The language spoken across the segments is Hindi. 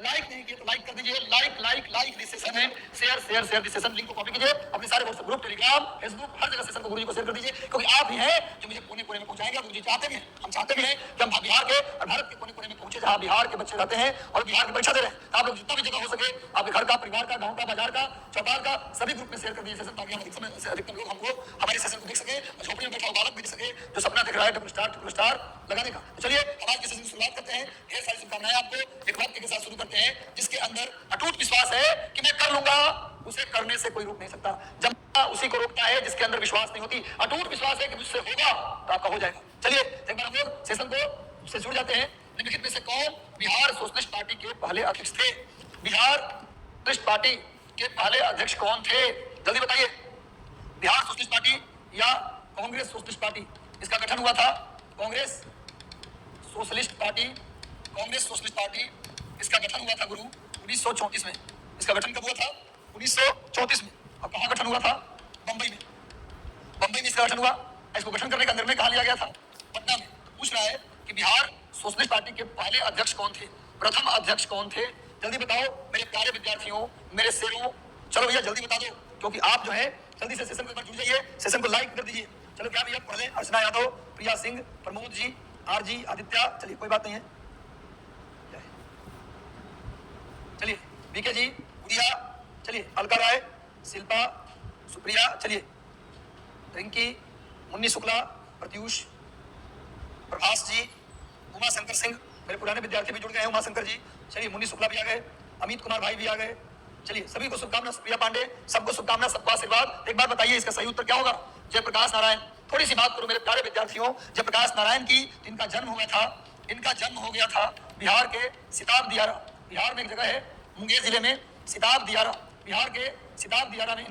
लाइक नहीं किया तो लाइक कर दीजिए। Like like like this session है, share share share this session. Link को कॉपी कीजिए अपने सारे व्हाट्सएप ग्रुप, टेलीग्राम, फेसबुक, हर जगह सेशन को गुरुजी को शेयर कर दीजिए, क्योंकि आप ही हैं जो मुझे कोने कोने में पहुंचाएंगे। और गुरुजी चाहते भी हैं, हम चाहते भी हैं कि हम बिहार के और भारत के कोने कोने में पहुंचे, जहां बिहार के बच्चे रहते हैं और बिहार की परीक्षा दे रहे हैं। आप लोग जितना भी जगह हो सके आपके घर का, परिवार का, गाँव का, बाजार का, चौपाल का, सभी ग्रुप में शेयर कर दीजिए सेशन, ताकि हम अधिकतम लोग हमको हमारे सेशन को देख सके, झोपड़ी में बैठा बालक भी देख सके जो सपना देख रहा है डबल स्टार लगाने का। तो चलिए हम आज के सेशन की शुरुआत करते हैं। ढेर सारी शुभकामनाएं आपको। एक वाक्य के साथ शुरू करते हैं जिसके अंदर अटूट विश्वास है कि मैं कर लूंगा, उसे करने से कोई रोक नहीं सकता। जब उसी को रोकता है जिसके अंदर विश्वास नहीं होती। अटूट विश्वास है कि मुझसे होगा तो आपका हो जाएगा। चलिए एक बार हम लोग सेशन को से जुड़ जाते हैं। निम्नलिखित में से कौन बिहार सोशलिस्ट पार्टी के पहले अध्यक्ष थे? बिहार सोशलिस्ट पार्टी के पहले अध्यक्ष कौन थे? जल्दी बताइए। बिहार सोशलिस्ट पार्टी या कांग्रेस सोशलिस्ट पार्टी? इसका गठन हुआ था Congress socialist party. Congress socialist party इसका गठन हुआ था गुरु 1934 में। इसका गठन कब हुआ था? 1934 में। और कहाँ गठन हुआ था? बंबई में। बंबई में इसका गठन हुआ। इसको गठन करने का निर्णय कहाँ लिया गया था? पटना में। तो पूछ रहा है कि बिहार सोशलिस्ट पार्टी के पहले अध्यक्ष कौन थे, प्रथम अध्यक्ष कौन थे? जल्दी बताओ मेरे प्यारे विद्यार्थियों, मेरे शेरों। चलो भैया जल्दी बता दो, क्योंकि आप जो है जल्दी से सेशन को जुड़ जाइए, सेशन को लाइक कर दीजिए। चलो क्या भैया पढ़ लें? अर्चना यादव, प्रिया सिंह, प्रमोद जी, आर जी, आदित्य। चलिए कोई बात नहीं है। चलिए बीके जी, गुड़िया, चलिए अलका राय, शिल्पा, सुप्रिया, चलिए रिंकी, मुन्नी शुक्ला, प्रत्यूष, प्रभास जी, उमा शंकर सिंह, मेरे पुराने विद्यार्थी भी जुड़ गए हैं। उमा शंकर जी, चलिए मुन्नी शुक्ला भी आ गए, अमित कुमार भाई भी आ गए। चलिए सभी को शुभकामना। सुप्रिया पांडे, सबको शुभकामना, सबका आशीर्वाद। एक बार बताइए इसका सही उत्तर क्या होगा? जयप्रकाश नारायण। थोड़ी सी बात करूं मेरे प्यारे विद्यार्थियों, जयप्रकाश नारायण की इनका जन्म हुआ था, इनका जन्म हो गया था बिहार के सिताब दियारा। बिहार में एक जगह है मुंगेर जिले में, सिताब दियारा। बिहार के सिताब दियारा में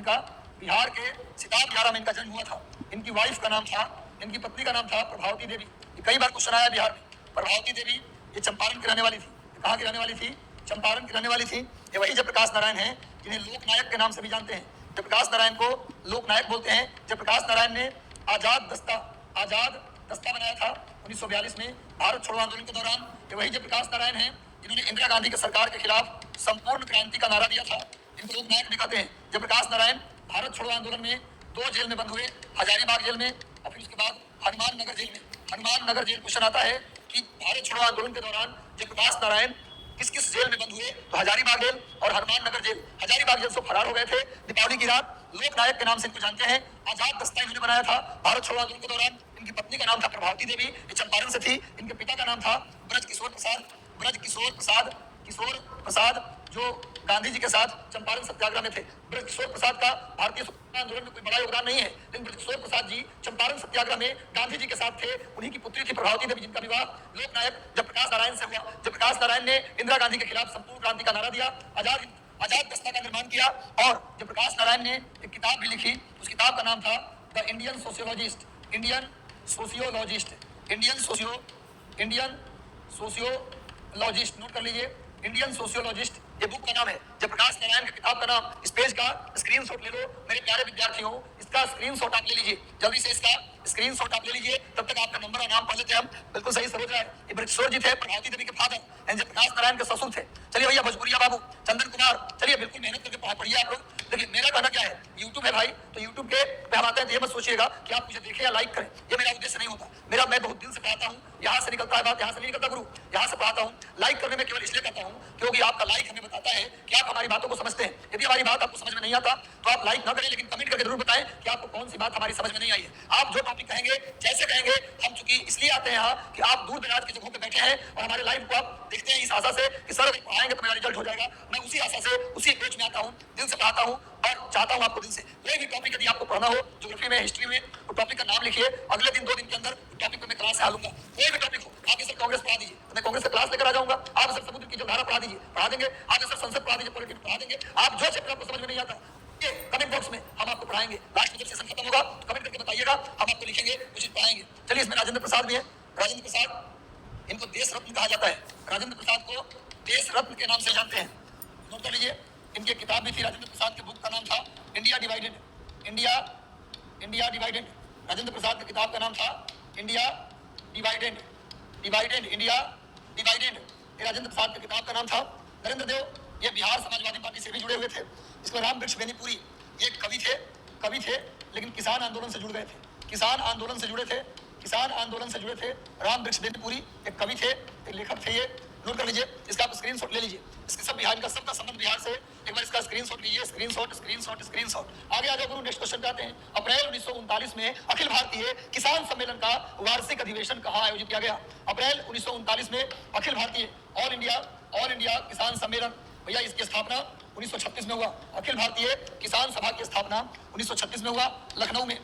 इनका जन्म हुआ था। इनकी वाइफ का नाम था, इनकी पत्नी का नाम था प्रभावती देवी। कई बार क्वेश्चन आया बिहार में। प्रभावती देवी ये चंपारण की रहने वाली थी। कहाँ की रहने वाली थी? चंपारण की रहने वाली थी। ये वही जयप्रकाश नारायण हैं जिन्हें लोकनायक के नाम से भी जानते हैं। जयप्रकाश नारायण को लोकनायक बोलते हैं। जयप्रकाश नारायण ने आजाद दस्ता बनाया था 1942 में भारत छोड़ो आंदोलन के दौरान। ये वही जयप्रकाश नारायण हैं जिन्होंने इंदिरा गांधी के सरकार के खिलाफ संपूर्ण क्रांति का नारा दिया था। इनको लोकनायक भी कहते हैं। जयप्रकाश नारायण भारत छोड़ो आंदोलन में 2 जेल में बंद हुए, हजारीबाग जेल में और फिर उसके बाद हनुमान नगर जेल में। हनुमान नगर जेल क्वेश्चन आता है कि भारत छोड़ो आंदोलन के दौरान जयप्रकाश नारायण किस किस जेल में बंद हुए? तो हजारीबाग जेल और हनुमान नगर जेल। हजारीबाग जेल से फरार हो गए थे दीपावली की रात। लोकनायक के नाम से इनको जानते हैं। आजाद दस्ता इन्होंने बनाया था भारत छोड़ो आंदोलन के दौरान। इनकी पत्नी का नाम था प्रभावती देवी, ये चंपारण से थी। इनके पिता का नाम था ब्रज किशोर प्रसाद जो गांधी जी के साथ चंपारण सत्याग्रह में थे। ब्रज किशोर प्रसाद का भारतीय स्वतंत्रता आंदोलन में कोई बड़ा योगदान नहीं है, लेकिन ब्रज किशोर प्रसाद जी चंपारण सत्याग्रह में गांधी जी के साथ थे। उन्हीं की पुत्री थी प्रभावती देवी, जिनका विवाह लोकनायक जयप्रकाश नारायण से हुआ। जयप्रकाश नारायण ने इंदिरा गांधी के खिलाफ संपूर्ण क्रांति का नारा दिया, आजाद दस्ता का निर्माण किया। और जयप्रकाश नारायण ने एक किताब भी लिखी। उस किताब का नाम था द इंडियन सोशियोलॉजिस्ट। नोट कर लीजिए, इंडियन सोशियोलॉजिस्ट ये बुक का नाम है। जयप्रकाश नारायण की किताब का नाम। इस पेज का स्क्रीनशॉट ले लो मेरे प्यारे विद्यार्थियों, इसका स्क्रीनशॉट आप ले लीजिए। जल्दी से इसका स्क्रीनशॉट आप ले लीजिए। तब तक आपका नंबर और नाम पढ़ लेते हैं हम। बिल्कुल सही सरोज है। ये ब्रजकिशोर जी थे, प्रभावती देवी के फादर, जयप्रकाश नारायण के ससुर थे। चलिए भैया भोजपुरिया बाबू, चंदन कुमार, चलिए बिल्कुल मेहनत करके पढ़िए आप लोग। देखिए मेरा कहना क्या है, यूट्यूब है भाई, तो यूट्यूब के पे हम आते हैं तो ये मत सोचिएगा कि आप मुझे देखें या लाइक करें, ये मेरा उद्देश्य नहीं होता। मैं बहुत दिल से पढ़ाता हूँ, यहाँ से निकलता है बात, यहाँ से नहीं निकलता गुरु, यहाँ से पढ़ाता हूँ। लाइक करने में केवल इसलिए करता हूँ क्योंकि आपका लाइक हमें बताता है कि आप हमारी बातों को समझते हैं। यदि हमारी बात आपको समझ में नहीं आता तो आप लाइक ना करें, लेकिन कमेंट करके जरूर बताएं कि आपको कौन सी बात हमारी समझ में नहीं आई है। आप जो टॉपिक कहेंगे, जैसे कहेंगे, हम चूंकि इसलिए आते हैं यहाँ कि आप दूर दराज की जगहों पे बैठे हैं और हमारे लाइव को आप देखते हैं इस आशा से कि सर अगर पढ़ाएंगे तो मेरा रिजल्ट हो जाएगा। मैं उसी आशा से, उसी अप्रोच में आता हूँ, दिल से पढ़ाता हूँ और चाहता हूँ आपको दिल से। कोई भी टॉपिक यदि आपको पढ़ना हो, ज्योग्राफी में, हिस्ट्री में, तो टॉपिक का नाम लिखिए, अगले दिन 2 दिन के अंदर टॉपिक को मैं क्लास से हालूंगा। कोई भी टॉपिक हो, आप सर कांग्रेस पढ़ा दीजिए तो मैं कांग्रेस का क्लास लेकर आ जाऊंगा। आप सर समुद्र की जलधारा पढ़ा दीजिए, पढ़ा देंगे। आप सर संसद पढ़ा दीजिए, पॉलिटिक्स पढ़ा देंगे। आप जो चैप्टर आपको समझ में नहीं आता कमेंट बॉक्स में हम आपको पढ़ाएंगे। लास्ट में जब सेशन खत्म होगा तो कमेंट करके बताइएगा, हम आपको लिखेंगे, कुछ पढ़ाएंगे। चलिए इसमें राजेंद्र प्रसाद भी है। राजेंद्र प्रसाद, इनको देश रत्न कहा जाता है। राजेंद्र प्रसाद को देश रत्न के नाम से जानते हैं। नोट कर लीजिए, इनकी किताब भी थी राजेंद्र प्रसाद की, बुक का नाम था इंडिया डिवाइडेड। राजेंद्र प्रसाद की किताब का नाम था इंडिया डिवाइडेड। ये राजेंद्र प्रसाद की किताब का नाम था नरेंद्र देव ये बिहार समाजवादी पार्टी से भी जुड़े हुए थे। इसके बाद राम वृक्ष बेनीपुरी ये कवि थे लेकिन किसान आंदोलन से जुड़ गए थे। किसान आंदोलन से जुड़े थे। राम वृक्ष बेनीपुरी एक कवि थे, एक लेखक थे। ये नोट कर लीजिए, इसका आप स्क्रीनशॉट ले लीजिए। इसके सब बिहार का सबका संबंध बिहार से, एक बार इसका स्क्रीनशॉट लीजिए। स्क्रीनशॉट। आगे आ जाओ गुरु, नेक्स्ट क्वेश्चन पे आते हैं। अप्रैल 1939 में अखिल भारतीय किसान सम्मेलन का वार्षिक अधिवेशन कहाँ आयोजित किया गया? अप्रैल 1939 में अखिल भारतीय ऑल इंडिया किसान सम्मेलन, भैया इसकी स्थापना 1936 में हुआ। अखिल भारतीय किसान सभा की स्थापना 1936 में हुआ लखनऊ में।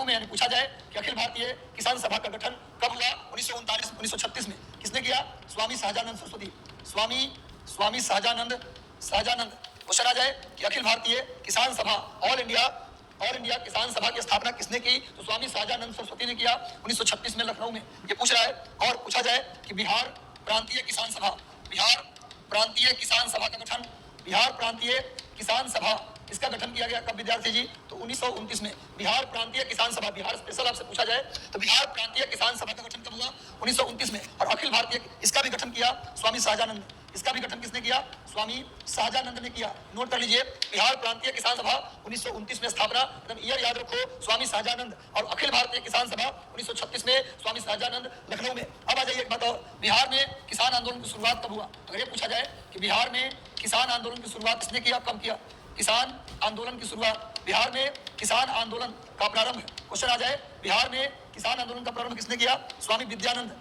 यानी पूछा जाए कि अखिल भारतीय किसान सभा का गठन कब हुआ? 1936 में। किसने किया? स्वामी सहजानंद सरस्वती। स्वामी सहजानंद। क्वेश्चन आ जाए कि अखिल भारतीय किसान सभा ऑल इंडिया किसान सभा की स्थापना किसने की? तो स्वामी सहजानंद सरस्वती ने किया 1936 में लखनऊ में। ये पूछ रहा है। और पूछा जाए कि बिहार प्रांतीय किसान सभा का गठन, बिहार प्रांतीय किसान सभा इसका गठन किया गया कब विद्यार्थी जी? तो 1929 में। बिहार प्रांतीय किसान सभा, बिहार स्पेशल आपसे पूछा जाए तो बिहार प्रांतीय किसान सभा का गठन कब हुआ? 1929 में। और अखिल भारतीय इसका भी गठन किया स्वामी सहजानंद। इसका भी गठन किसने किया? स्वामी सहजानंद ने किया। नोट कर लीजिए, बिहार प्रांतीय किसान सभा 1929 में स्थापना, एकदम ईयर याद रखो, स्वामी सहजानंद। और अखिल भारतीय किसान सभा 1936 में, स्वामी सहजानंद, लखनऊ में। अब आ जाइए एक बात और, बिहार में किसान आंदोलन की शुरुआत कब हुआ? अगर ये पूछा जाए कि बिहार में किसान आंदोलन की शुरुआत किसने किया, कब किया? किसान आंदोलन की शुरुआत, बिहार में किसान आंदोलन का प्रारंभ। क्वेश्चन आ जाए, बिहार में किसान आंदोलन का प्रारंभ किसने किया? स्वामी विद्यानंद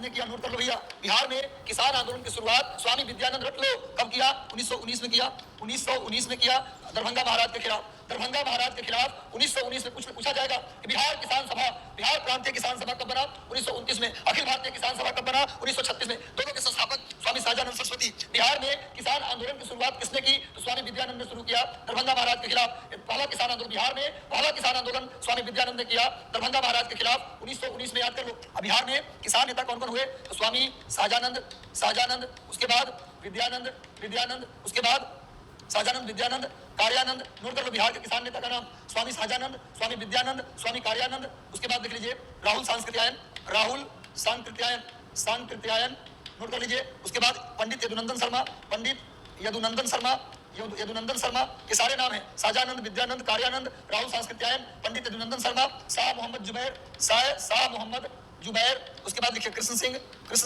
ने किया। नोट कर लो भैया, बिहार में किसान आंदोलन की शुरुआत स्वामी विद्यानंद, रख लो, कब किया? 1919 में किया। 1919 में किया दरभंगा महाराज के खिलाफ 1919 में पूछा जाएगा कि बिहार प्रांतीय किसान सभा कब बना? 1929 में। अखिल भारतीय किसान सभा कब बना? 1936 में। दोनों के संस्थापक स्वामी सहजानंद सरस्वती। बिहार में किसान आंदोलन की शुरुआत किसने की? तो स्वामी विद्यानंद ने शुरू किया दरभंगा महाराज के खिलाफ। पहला किसान आंदोलन बिहार में, पहला किसान आंदोलन स्वामी विद्यानंद ने किया दरभंगा महाराज के खिलाफ 1919 में। याद कर लो। अब बिहार में किसान नेता कौन कौन हुए? तो स्वामी सहजानंद, उसके बाद विद्यानंद, उसके बाद सहजानंद, विद्यानंद, कार्यानंद। नोट कर लो बिहार के किसान नेता का नाम, स्वामी सहजानंद, स्वामी विद्यानंद, स्वामी कार्यानंद। उसके बाद देख लीजिए राहुल सांकृत्यायन, नोट कर लीजिए। उसके बाद पंडित यदुनंदन शर्मा, ये सारे नाम हैं, सहजानंद, विद्यानंद, कार्यानंद, राहुल सांकृत्यायन, पंडित यदुनंदन शर्मा, शाह मोहम्मद जुबैर। उसके बाद लिखिए कृष्ण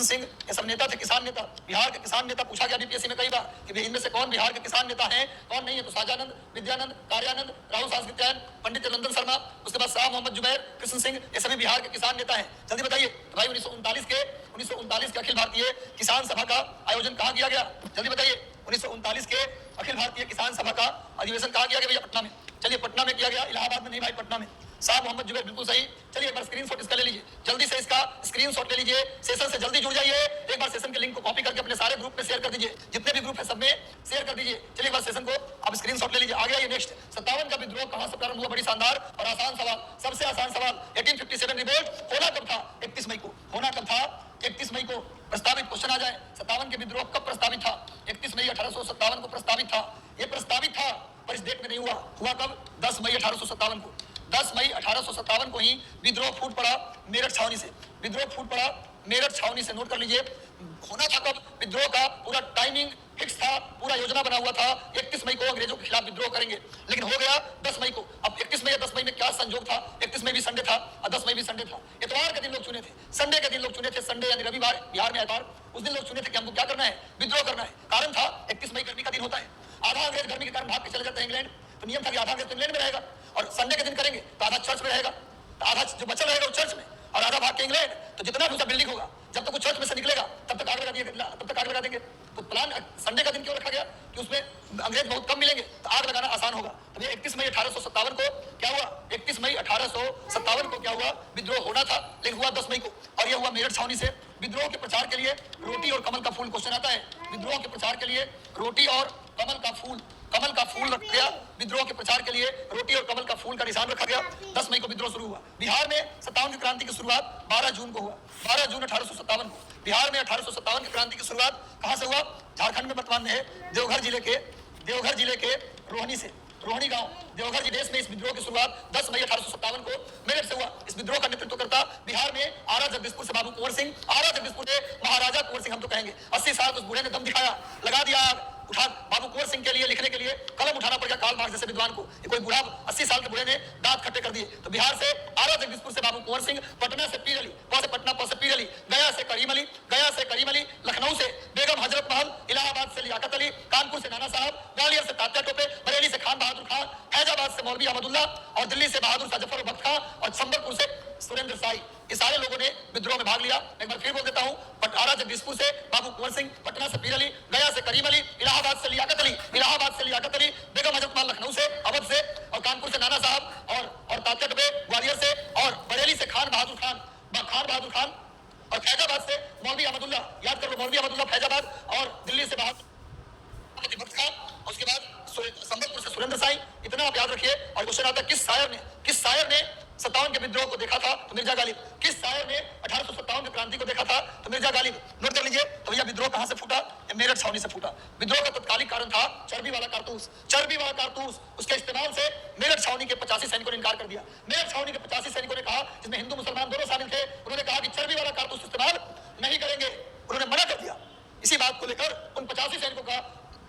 सिंह, ये सब नेता थे, किसान नेता। बिहार के किसान नेता पूछा गया बीपीएससी में कई बार कि इनमें से कौन बिहार के किसान नेता हैं, कौन नहीं है? तो सहजानंद, विद्यानंद, कार्यानंद, राहुल सांकृत्यायन, पंडित यदुनंदन शर्मा, उसके बाद शाह मोहम्मद जुबैर, कृष्ण सिंह, ये सभी बिहार के किसान नेता हैं। जल्दी बताइए तो भाई 1939 के अखिल भारतीय किसान सभा का आयोजन कहाँ किया गया? जल्दी बताइए। 1939 के अखिल भारतीय किसान सभा का अधिवेशन कहाँ किया गया भैया? पटना में। चलिए पटना में किया गया, इलाहाबाद में नहीं भाई, पटना में। शाह मोहम्मद जुबैर, बिल्कुल सही। चलिए एक बार स्क्रीनशॉट इसका ले लीजिए, जल्दी से इसका स्क्रीनशॉट ले लीजिए। सेशन से जल्दी जुड़ जाइए। एक बार सेशन के लिंक को कॉपी करके अपने सारे ग्रुप में शेयर कर दीजिए, जितने भी ग्रुप है सब में शेयर कर दीजिए। चलिए एक बार सेशन को आप स्क्रीनशॉट ले लीजिए। आगे आइए नेक्स्ट, 57 का विद्रोह कहां से प्रारंभ हुआ? बड़ी शानदार और आसान सवाल, सबसे आसान सवाल। 1857 रिवोल्ट होना कब था? 31 मई को। होना कब था? 31 मई को। प्रस्तावित क्वेश्चन आ जाए, 57 के विद्रोह कब प्रस्तावित था? 31 मई 1857 को प्रस्तावित था। यह प्रस्तावित था पर इस डेट में नहीं हुआ कब? 10 मई 1857 को। 10 मई 1857 को ही विद्रोह फूट पड़ा मेरठ छावनी से। नोट कर लीजिए, होना था कब? विद्रोह का पूरा टाइमिंग फिक्स था, पूरा योजना बना हुआ था। 31 मई को अंग्रेजों के खिलाफ विद्रोह करेंगे, लेकिन हो गया 10 मई को। अब 31 मई या 10 मई में क्या संजोग था? 31 मई भी संडे था और 10 मई भी संडे था। इतवार के दिन लोग चुने थे, संडे के दिन लोग चुने थे, संडे यानी रविवार, बिहार में इतवार, उस दिन लोग चुने थे कि हमको क्या करना है? विद्रोह करना है। कारण था 31 मई गर्मी का दिन होता है, आधा अंग्रेज गर्मी के कारण भाग के चले जाते हैं इंग्लैंड, तो नियम था कि आधा अंग्रेज इंग्लैंड में रहेगा और संडे के दिन करेंगे तो आधा चर्च में रहेगा, तो आधा जो बचा रहेगा वो चर्च में और आधा भाग के इंग्लैंड। तो जितना भी उसका बिल्डिंग होगा, जब तक वो चर्च में से निकलेगा तब तक आग लगा देंगे। तो प्लान संडे का दिन क्यों रखा गया? कि उसमें अंग्रेज बहुत कम मिलेंगे तो आग लगाना आसान होगा। तो ये 31 मई 1857 को क्या हुआ? 31 मई 1857 को क्या हुआ? विद्रोह होना था, लेकिन हुआ 10 मई को, और यह हुआ मेरठ छावनी से। विद्रोह के प्रचार के लिए रोटी और कमल का फूल, क्वेश्चन आता है, विद्रोह के प्रचार के लिए रोटी और कमल का फूल रख गया। विद्रोह के प्रचार के लिए रोटी और कमल का फूल का निशान रखा गया। 10 मई को विद्रोह शुरू हुआ। बिहार में 57 की क्रांति की शुरुआत 12 जून को हुआ, 12 जून 1857 को। बिहार में 1857 की क्रांति की शुरुआत कहां से हुआ? झारखंड में वर्तमान में है, देवघर जिले के रोहनी से। रोहिणी गांव देवघर जिले में इस विद्रोह की शुरुआत 10 मई 1857 को मेरठ से हुआ। इस विद्रोह का नेतृत्व करता बिहार में आरा जगदीशपुर से बाबू कुंवर सिंह, आरा जगदीशपुर से महाराजा कुंवर सिंह हम तो कहेंगे। 80 साल उस बूढ़े ने दम दिखाया, लगा दिया आग। उठा बाबू कुंवर सिंह के लिए लिखने के लिए कलम उठाना पड़ गया कार्ल मार्क्स जैसे विद्वान को। ये कोई बूढ़ा 80 साल के बूढ़े ने दांत खट्टे कर दिए। तो बिहार से आरा जगदीशपुर से बाबू कुंवर सिंह, पटना से पीर अली, वहां से पटना से पीर अली, गया से करीम अली, गया से करीम अली, लखनऊ से बेगम हजरत महल, इलाहाबाद से लियाकत अली, कानपुर से नाना साहब, ग्वालियर से तात्या टोपे, बरेली से खान बहादुर खान, फैजाबाद से मौलवी अहमदुल्ला और दिल्ली से बहादुर शाह जफर बख्त खां और संबलपुर से सुरेंद्र साई, ये सारे लोगों ने विद्रोह में भाग लिया। एक बार फिर बोल देता हूं, आरा जगदीशपुर से बाबू कुंवर सिंह, पटना से पीर अली, गया से करीम अली, इलाहाबाद से लियाकत अली, बेगम हजरत महल लखनऊ से, अवध से और कानपुर से नाना साहब और तात्या टोपे ग्वालियर से और बरेली से खान बहादुर खान और फैजाबाद से मौलवी अहमदुल्ला, याद कर लो मौलवी अहमदुल्ला फैजाबाद और दिल्ली से बहादुर बख्त खां, उसके बाद संबलपुर से सुरेंद्र साई। इतना आप याद रखिए। और क्वेश्चन आता है किस शायर ने 57 के विद्रोह को देखा था? तो मिर्जा गालिब। किस शायर ने 1857 की क्रांति को देखा था? तो मिर्जा गालिब। नोट कर लीजिए। तो भैया विद्रोह कहां से फूटा? मेरठ छावनी से फूटा। विद्रोह का तत्कालिक कारण था चर्बी वाला कारतूस। उसके इस्तेमाल से मेरठ छावनी के 85 सैनिकों ने इनकार कर दिया। मेरठ छावनी के 85 सैनिकों ने कहा, जिसमें हिंदू मुसलमान दोनों शामिल थे, उन्होंने कहा कि चर्बी वाला कारतूस इस्तेमाल नहीं करेंगे। उन्होंने मना कर दिया। इसी बात को लेकर उन 85 सैनिकों का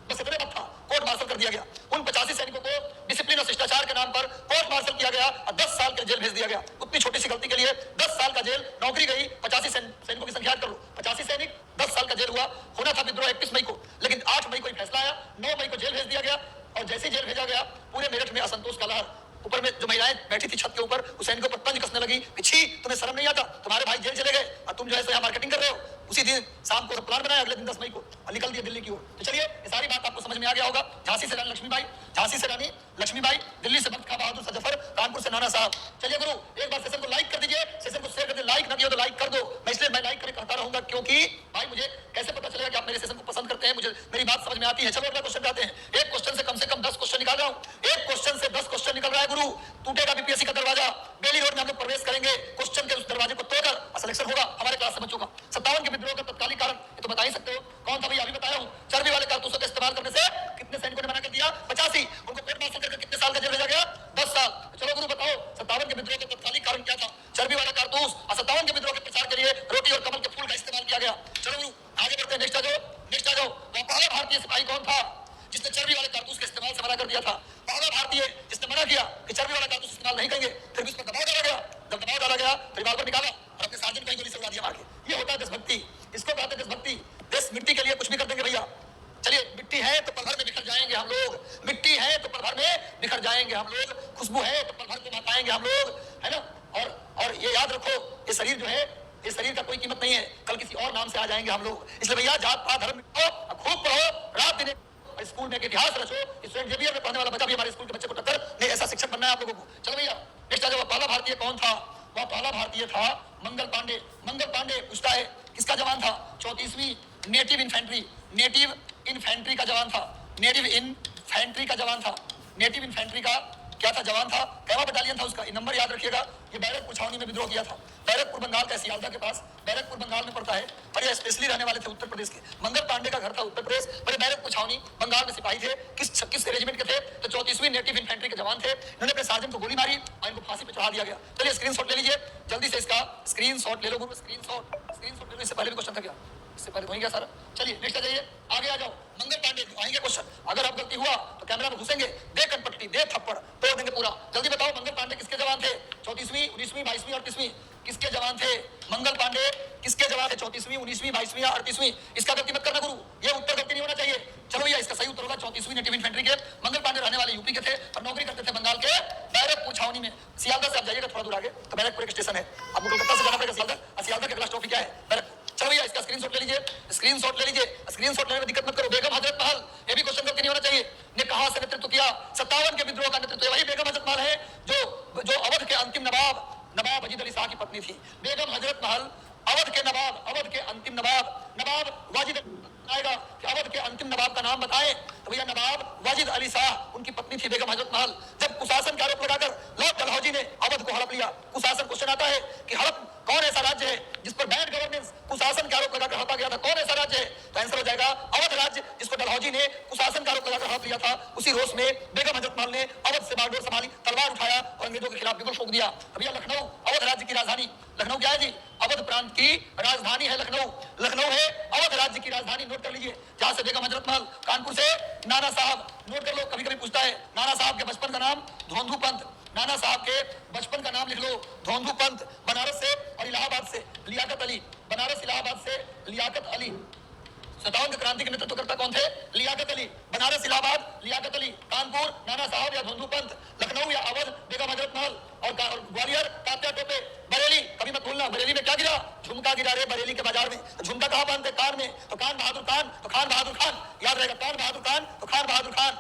बस इतने वक्त था कोर्ट मार्शल कर दिया गया। उन 85 सैनिकों को डिसिप्लिन और शिष्टाचार के नाम पर कोर्ट मार्शल किया गया और 10 साल के जेल भेज दिया गया। उतनी छोटी सी गलती के लिए 10 साल का जेल, नौकरी गई। 85 सैनिकों की संख्या कर लो, 85 सैनिक, 10 साल का जेल हुआ। होना था विद्रोह 31 मई को, लेकिन 8 मई को फैसला आया, 9 मई को जेल भेज दिया गया। और जैसे जेल भेजा गया, पूरे मेरठ में असंतोष का लहर। ऊपर में जो महिलाएं बैठी थी छत के ऊपर, उस सैनिकों पर तंज कसने लगी कि छी, तुम्हें शर्म नहीं आता? तुम्हारे भाई जेल चले गए और तुम जो है यहाँ मार्केटिंग कर रहे हो। उसी दिन शाम को प्लान बनाया, अगले दिन 10 मई को और निकल दिए दिल्ली की ओर। तो चलिए, ये सारी बात आपको समझ में आ गया होगा। झांसी से रानी लक्ष्मीबाई, दिल्ली से बख्त खां बहादुर शाह जफर, कानपुर से नाना साहब। चलिए गुरु, एक बार सेशन को लाइक कर दीजिए, सेशन को शेयर कर दीजिए। लाइक ना किया तो लाइक कर दो। मैं लाइक करके कहता रहूंगा, क्योंकि भाई मुझे कैसे पता चलेगा कि आप मेरे सेशन को पसंद करते हैं? मुझे मेरी बात समझ में आती है। चलो अगला क्वेश्चन पे आते हैं। एक क्वेश्चन से कम 10 क्वेश्चन निकाल रहा हूं। एक क्वेश्चन से 10 क्वेश्चन निकल रहा है गुरु। टूटेगा बीपीएससी का दरवाजा। बेली रोड में हम लोग प्रवेश करेंगे, क्वेश्चन के उस दरवाजे को तोड़कर सिलेक्शन होगा हमारे क्लास से बच्चों का। 57 के विद्रोह का तत्कालिक कारण ये तो बता ही सकते हो, कौन था भैया? अभी बताया हूं, चर्बी वाले कारतूसों का इस्तेमाल करने से कितने सैनिकों ने मना कर दिया? 85। उनको कोर्ट मार्शल करके कितने साल का जेल भेजा गया? 10 साल। चलो गुरु बताओ, 57 के विद्रोह का तत्कालिक कारण क्या था? चर्बी वाला कारतूस। और 57 के विद्रोह के प्रचार के लिए रोटी और कमल के फूल का इस्तेमाल किया गया। चलो गुरु आगे बढ़ते हैं। नेक्स्ट आ जाओ। पहला भारतीय सिपाही कौन था जिसने चर्बी वाले कारतूस के इस्तेमाल से मना कर दिया था? पहला भारतीय जिसने मना किया कि चर्बी वाला कारतूस इस्तेमाल नहीं करेंगे, फिर भी उस पर दबाव डाला गया। जब दबाव डाला गया, रिवॉल्वर निकाला और अपने सार्जेंट को गोली से उड़ा दिया मार के। ये होता है देशभक्ति। इसको कहते हैं देशभक्ति। देश मिट्टी के लिए कुछ भी कर देंगे भैया। चलिए, मिट्टी है तो पल भर में बिखर जाएंगे हम लोग। मिट्टी है तो पल भर में बिखर जाएंगे हम लोग। खुशबू है तो पल भर में महकाएंगे हम लोग, है ना? और ये याद रखो, ये शरीर जो है, ये शरीर का कोई कीमत नहीं है। कल किसी और नाम से आ जाएंगे हम लोग। इसलिए भैया, जात पात धर्म खूब पढ़ो, रात दिन स्कूल में इतिहास रचो। स्टूडेंट जेवियर में पढ़ने वाला बच्चा भी हमारे स्कूल के बच्चे को टक्कर नहीं, ऐसा शिक्षक बनना है आप लोगों को। चलो भैया, नेक्स्ट आ जाओ। पहला भारतीय कौन था? वह पहला भारतीय था मंगल पांडे। मंगल पांडे पूछता है किसका जवान था? 34वीं नेटिव इन्फेंट्री का जवान था। नेटिव इन्फेंट्री का क्या था? जवान था। कैवा बटालियन था उसका? नंबर याद रखिएगा। ये बैरकपुर छावनी में विद्रोह किया था। बैरकपुर बंगाल का, सियालदा के पास बैरकपुर बंगाल में पड़ता है। और ये स्पेशली रहने वाले थे उत्तर प्रदेश के। मंगल पांडे का घर था उत्तर प्रदेश, पर बैरकपुर छावनी बंगाल में सिपाही थे। किस रेजिमेंट के थे? तो 34वीं नेटिव इन्फेंट्री के जवान थे। इन्होंने अपने सार्जेंट को गोली मारी और इनको फांसी पे चढ़ा दिया गया। चलिए स्क्रीनशॉट ले लीजिए, जल्दी से इसका स्क्रीनशॉट ले लो गुरु। स्क्रीनशॉट ले लो। इससे पहले भी क्वेश्चन था क्या? इससे पहले हो गया सारा। चलिए नेक्स्ट आ जाइए, आगे आ जाओ। मंगल पांडे आएंगे क्वेश्चन। अगर आप गलती हुआ तो कैमरा में घुसेंगे, दे कनपट्टी, दे थप्पड़, तोड़ देंगे पूरा। जल्दी बताओ, मंगल पांडे किसके जवान थे? 34वीं, 19वीं, 22वीं और 30वीं किसके जवान थे? मंगल पांडे किसके जवान थे? 34वीं, 19वीं, 22वीं या 38वीं? इसका गलती मत करना गुरु, ये उत्तर गलती नहीं होना चाहिए। चलो भैया, इसका सही उत्तर होगा 34वीं नेटिव इन्फेंट्री के। मंगल पांडे रहने वाले यूपी के थे और नौकरी करते थे बंगाल के बैरकपुर छावनी में। सियालदा से आप जाइएगा थोड़ा दूर आगे तो बैरकपुर एक स्टेशन है। आपको कोलकाता से जाना पड़ेगा सियालदा। सियालदा के अगला स्टॉप क्या है? बैरकपुर। चलो भैया, इसका स्क्रीनशॉट ले लीजिए। स्क्रीनशॉट लेने में दिक्कत मत करो। बेगम हजरत महल, ये भी क्वेश्चन गलती नहीं होना चाहिए। ने कहां से नेतृत्व किया? 57 के विद्रोह का नेतृत्व वही बेगम हजरत महल है जो अवध के अंतिम नवाब वजीद अली शाह की पत्नी थी। बेगम हजरत महल अवध के अंतिम नवाब वाजिद आएगा कि अवध के अंतिम नवाब का नाम बताएं तो भैया नवाब वाजिद अली शाह उनकी पत्नी थी बेगम हजरत महल। जब कुशासन का आरोप लगाकर लॉर्ड डलहौजी ने अवध को हड़प लिया। कुशासन क्वेश्चन आता है कि हड़प कौन ऐसा राज्य है जिस पर बैड गवर्नेंस कुशासन के आरोप लगाकर हड़पा गया था? कौन ऐसा राज्य है? तो आंसर हो जाएगा अवध राज्य, जिसको डलहौजी फौजी ने कुशासनकारों को जाकर हाथ लिया था, उसी रोष में बेगम हजरत महल ने अवध से बागडोर संभाली, तलवार उठाया और अंग्रेजों के खिलाफ बिगुल फूंक दिया। भैया लखनऊ अवध राज्य की राजधानी, लखनऊ क्या है जी? अवध प्रांत की राजधानी है लखनऊ। लखनऊ है अवध राज्य की राजधानी, नोट कर लीजिए। जहां से बेगम हजरत महल, कानपुर से नाना साहब, नोट कर लो, कभी कभी पूछता है नाना साहब के बचपन का नाम धोंधू पंत, नाना साहब के बचपन का नाम लिख लो धोंधू पंत। बनारस से और इलाहाबाद से लियाकत अली, बनारस इलाहाबाद से लियाकत अली। 57 क्रांति के नेतृत्वकर्ता कौन थे? लियाकत अली। बनारस इलाहाबाद लियाकत अली, कानपुर नाना साहब या धोंधू पंत, लखनऊ या अवध बेगम हजरत महल, और ग्वालियर तात्या टोपे, बरेली कभी मत भूलना, बरेली में क्या गिरा? झुमका गिरा रे बरेली के बाजार में। झुमका कहां बांधते? कान में, तो कान बहादुर खान, तो खान बहादुर खान याद रहेगा, कान बहादुर खान तो खान बहादुर खान,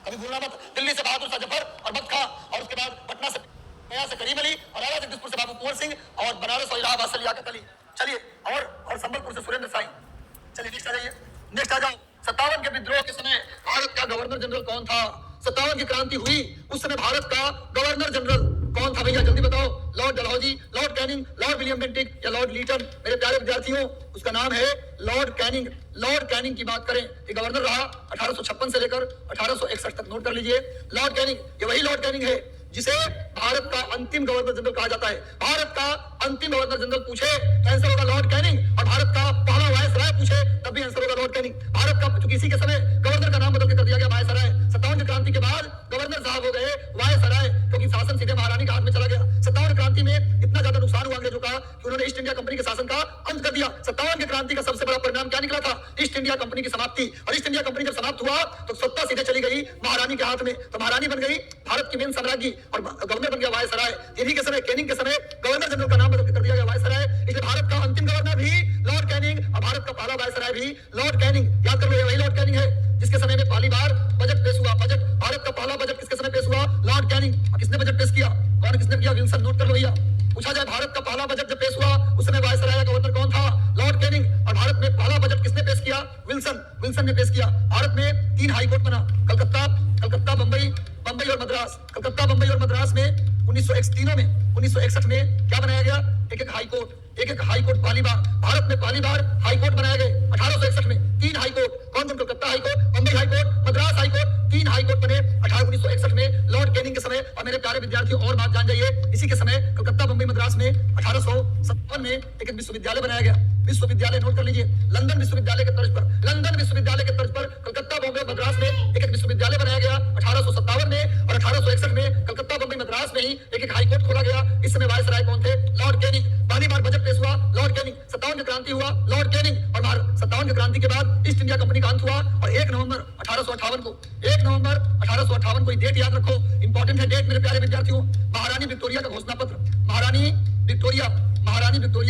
कभी भूलना मत। दिल्ली से बहादुर शाह जफर और बख्त खां, और उसके बाद पटना से गया से करीम अली, और आला जगदीशपुर से बाबू कुंवर सिंह, और बनारस और इलाहाबाद से लियाकत अली। चलिए, और संबलपुर से सुरेंद्र साई। चलिए नेक्स्ट आ जाइए, नेक्स्ट आ जाओ। 57 के विद्रोह के समय भारत का गवर्नर जनरल कौन था? 57 की क्रांति हुई उस समय भारत का गवर्नर जनरल कौन था भैया? जल्दी बताओ। Lord Dalhousie, Lord Canning, Lord William Bentinck या लॉर्ड लीटन? मेरे प्यारे विद्यार्थियों, उसका नाम है लॉर्ड कैनिंग। लॉर्ड कैनिंग की बात करें, ये गवर्नर रहा 1856 से लेकर 1861 तक, नोट कर लीजिए। लॉर्ड कैनिंग, ये वही लॉर्ड कैनिंग है जिसे भारत का अंतिम गवर्नर जनरल कहा जाता है। भारत का अंतिम गवर्नर जनरल पूछे तो आंसर होगा लॉर्ड कैनिंग, और भारत का पहला वायसराय पूछे तब भी आंसर होगा लॉर्ड कैनिंग। भारत का, चूंकि इसी के समय गवर्नर का नाम बदल के कर दिया गया वायसराय। 57 की क्रांति के बाद गवर्नर साहब हो गए वायसराय, क्योंकि शासन सीधे महारानी के हाथ में चला गया। 57 क्रांति में इतना ज्यादा नुकसान हुआ अंग्रेजों का कि उन्होंने ईस्ट इंडिया कंपनी के शासन का अंत कर दिया। 57 की क्रांति का सबसे बड़ा परिणाम क्या निकला था? ईस्ट इंडिया कंपनी की समाप्ति। और ईस्ट इंडिया कंपनी जब समाप्त हुआ तो सत्ता सीधे चली गई महारानी के हाथ में, तो महारानी बन गई भारत की मेन साम्राज्ञी और गवर्नर बन गया वायसराय। इन्हीं के समय, कैनिंग के समय, गवर्नर जनरल का नाम बदल कर दिया गया वायसराय। इसलिए भारत का अंतिम गवर्नर भी लॉर्ड कैनिंग और भारत का पहला वायसराय भी लॉर्ड कैनिंग। याद कर लो, वही लॉर्ड कैनिंग है जिसके समय में पहली बार बजट पेश हुआ। बजट, भारत का पहला बजट किसके समय पेश हुआ? Lord Canning. और किसने बजट पेश किया? कौन किसने किया? विल्सन। नोट कर लो भैया। पूछा जाए भारत का पहला बजट जब पेश हुआ उस समय वायसराय गवर्नर कौन था? Lord Canning. और भारत में पहला बजट किसने पेश किया? विल्सन। विल्सन ने पेश किया। भारत में 3 हाई कोर्ट बना, कलकत्ता, बंबई और मद्रास। कलकत्ता, बंबई और मद्रास में 1961 में क्या बनाया गया? एक हाई कोर्ट पहली बार भारत में, पहली बार हाई कोर्ट बनाए गए 1861 में। 3 हाई कोर्ट, कौन? Calcutta high court, Bombay high court, Madras high court, 3 high court बने 1961 में लॉर्ड कैनिंग के समय। और मेरे प्यारे विद्यार्थियों, और बात जान जाइए, इसी के समय कलकत्ता, बंबई, मद्रास में 1857 में एक विश्वविद्यालय बनाया गया। विश्वविद्यालय, नोट कर लीजिए, लंदन विश्वविद्यालय के तर्ज पर कलकत्ता, बंबई, मद्रास में एक विश्वविद्यालय बनाया गया 1857 में। और 1861 में कलकत्ता, बंबई, मद्रास में ही एक हाई कोर्ट खोला गया। इस समय वायसराय कौन थे? Lord Canning. पहली बार बजट पेश हुआ लॉर्ड कैनिंग। 57 की क्रांति हुआ लॉर्ड कैनिंग। और 57 की क्रांति के बाद ईस्ट इंडिया कंपनी का अंत हुआ। और 1 नवंबर 1858 को डेट याद रखो, इंपॉर्टेंट है डेट मेरे प्यारे विद्यार्थियों। महारानी विक्टोरिया का घोषणा पत्र, महारानी विक्टोरिया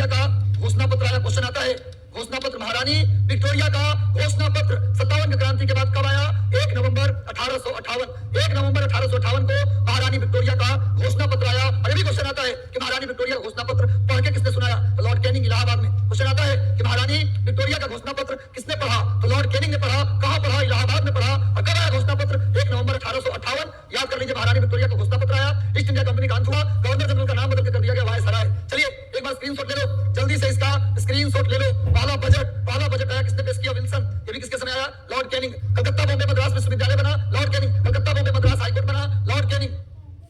का घोषणा पत्र आया। क्वेश्चन आता है, घोषणा पत्र, महारानी विक्टोरिया का घोषणा पत्र 57 की क्रांति के बाद कब आया? 1 नवंबर 1858। 1 नवंबर 1858 को महारानी विक्टोरिया का घोषणा पत्र आया। और ये भी क्वेश्चन आता है कि महारानी विक्टोरिया का घोषणा पत्र पढ़ के किसने सुनाया? तो लॉर्ड कैनिंग, इलाहाबाद में। क्वेश्चन आता है कि महारानी विक्टोरिया का घोषणा पत्र किसने पढ़ा? तो लॉर्ड कैनिंग ने पढ़ा। कहां पढ़ा? इलाहाबाद में पढ़ा। और कब आया घोषणा पत्र? 1 नवंबर 1858। याद कर लीजिए, महारानी विक्टोरिया का घोषणा पत्र आया, ईस्ट इंडिया कंपनी का अंत हुआ, गवर्नर जनरल का नाम बदल के कर दिया गया वायसराय। चलिए एक बार स्क्रीनशॉट ले लो, जल्दी से इसका स्क्रीनशॉट ले लो। पहला बजट आया, किसने पेश किया? विल्सन। ये भी किसके समय आया? Lord Canning. कलकत्ता, बॉम्बे, मद्रास विश्वविद्यालय बना, Lord Canning. Calcutta, Bombay, Madras high court बना, लॉर्ड कैनिंग।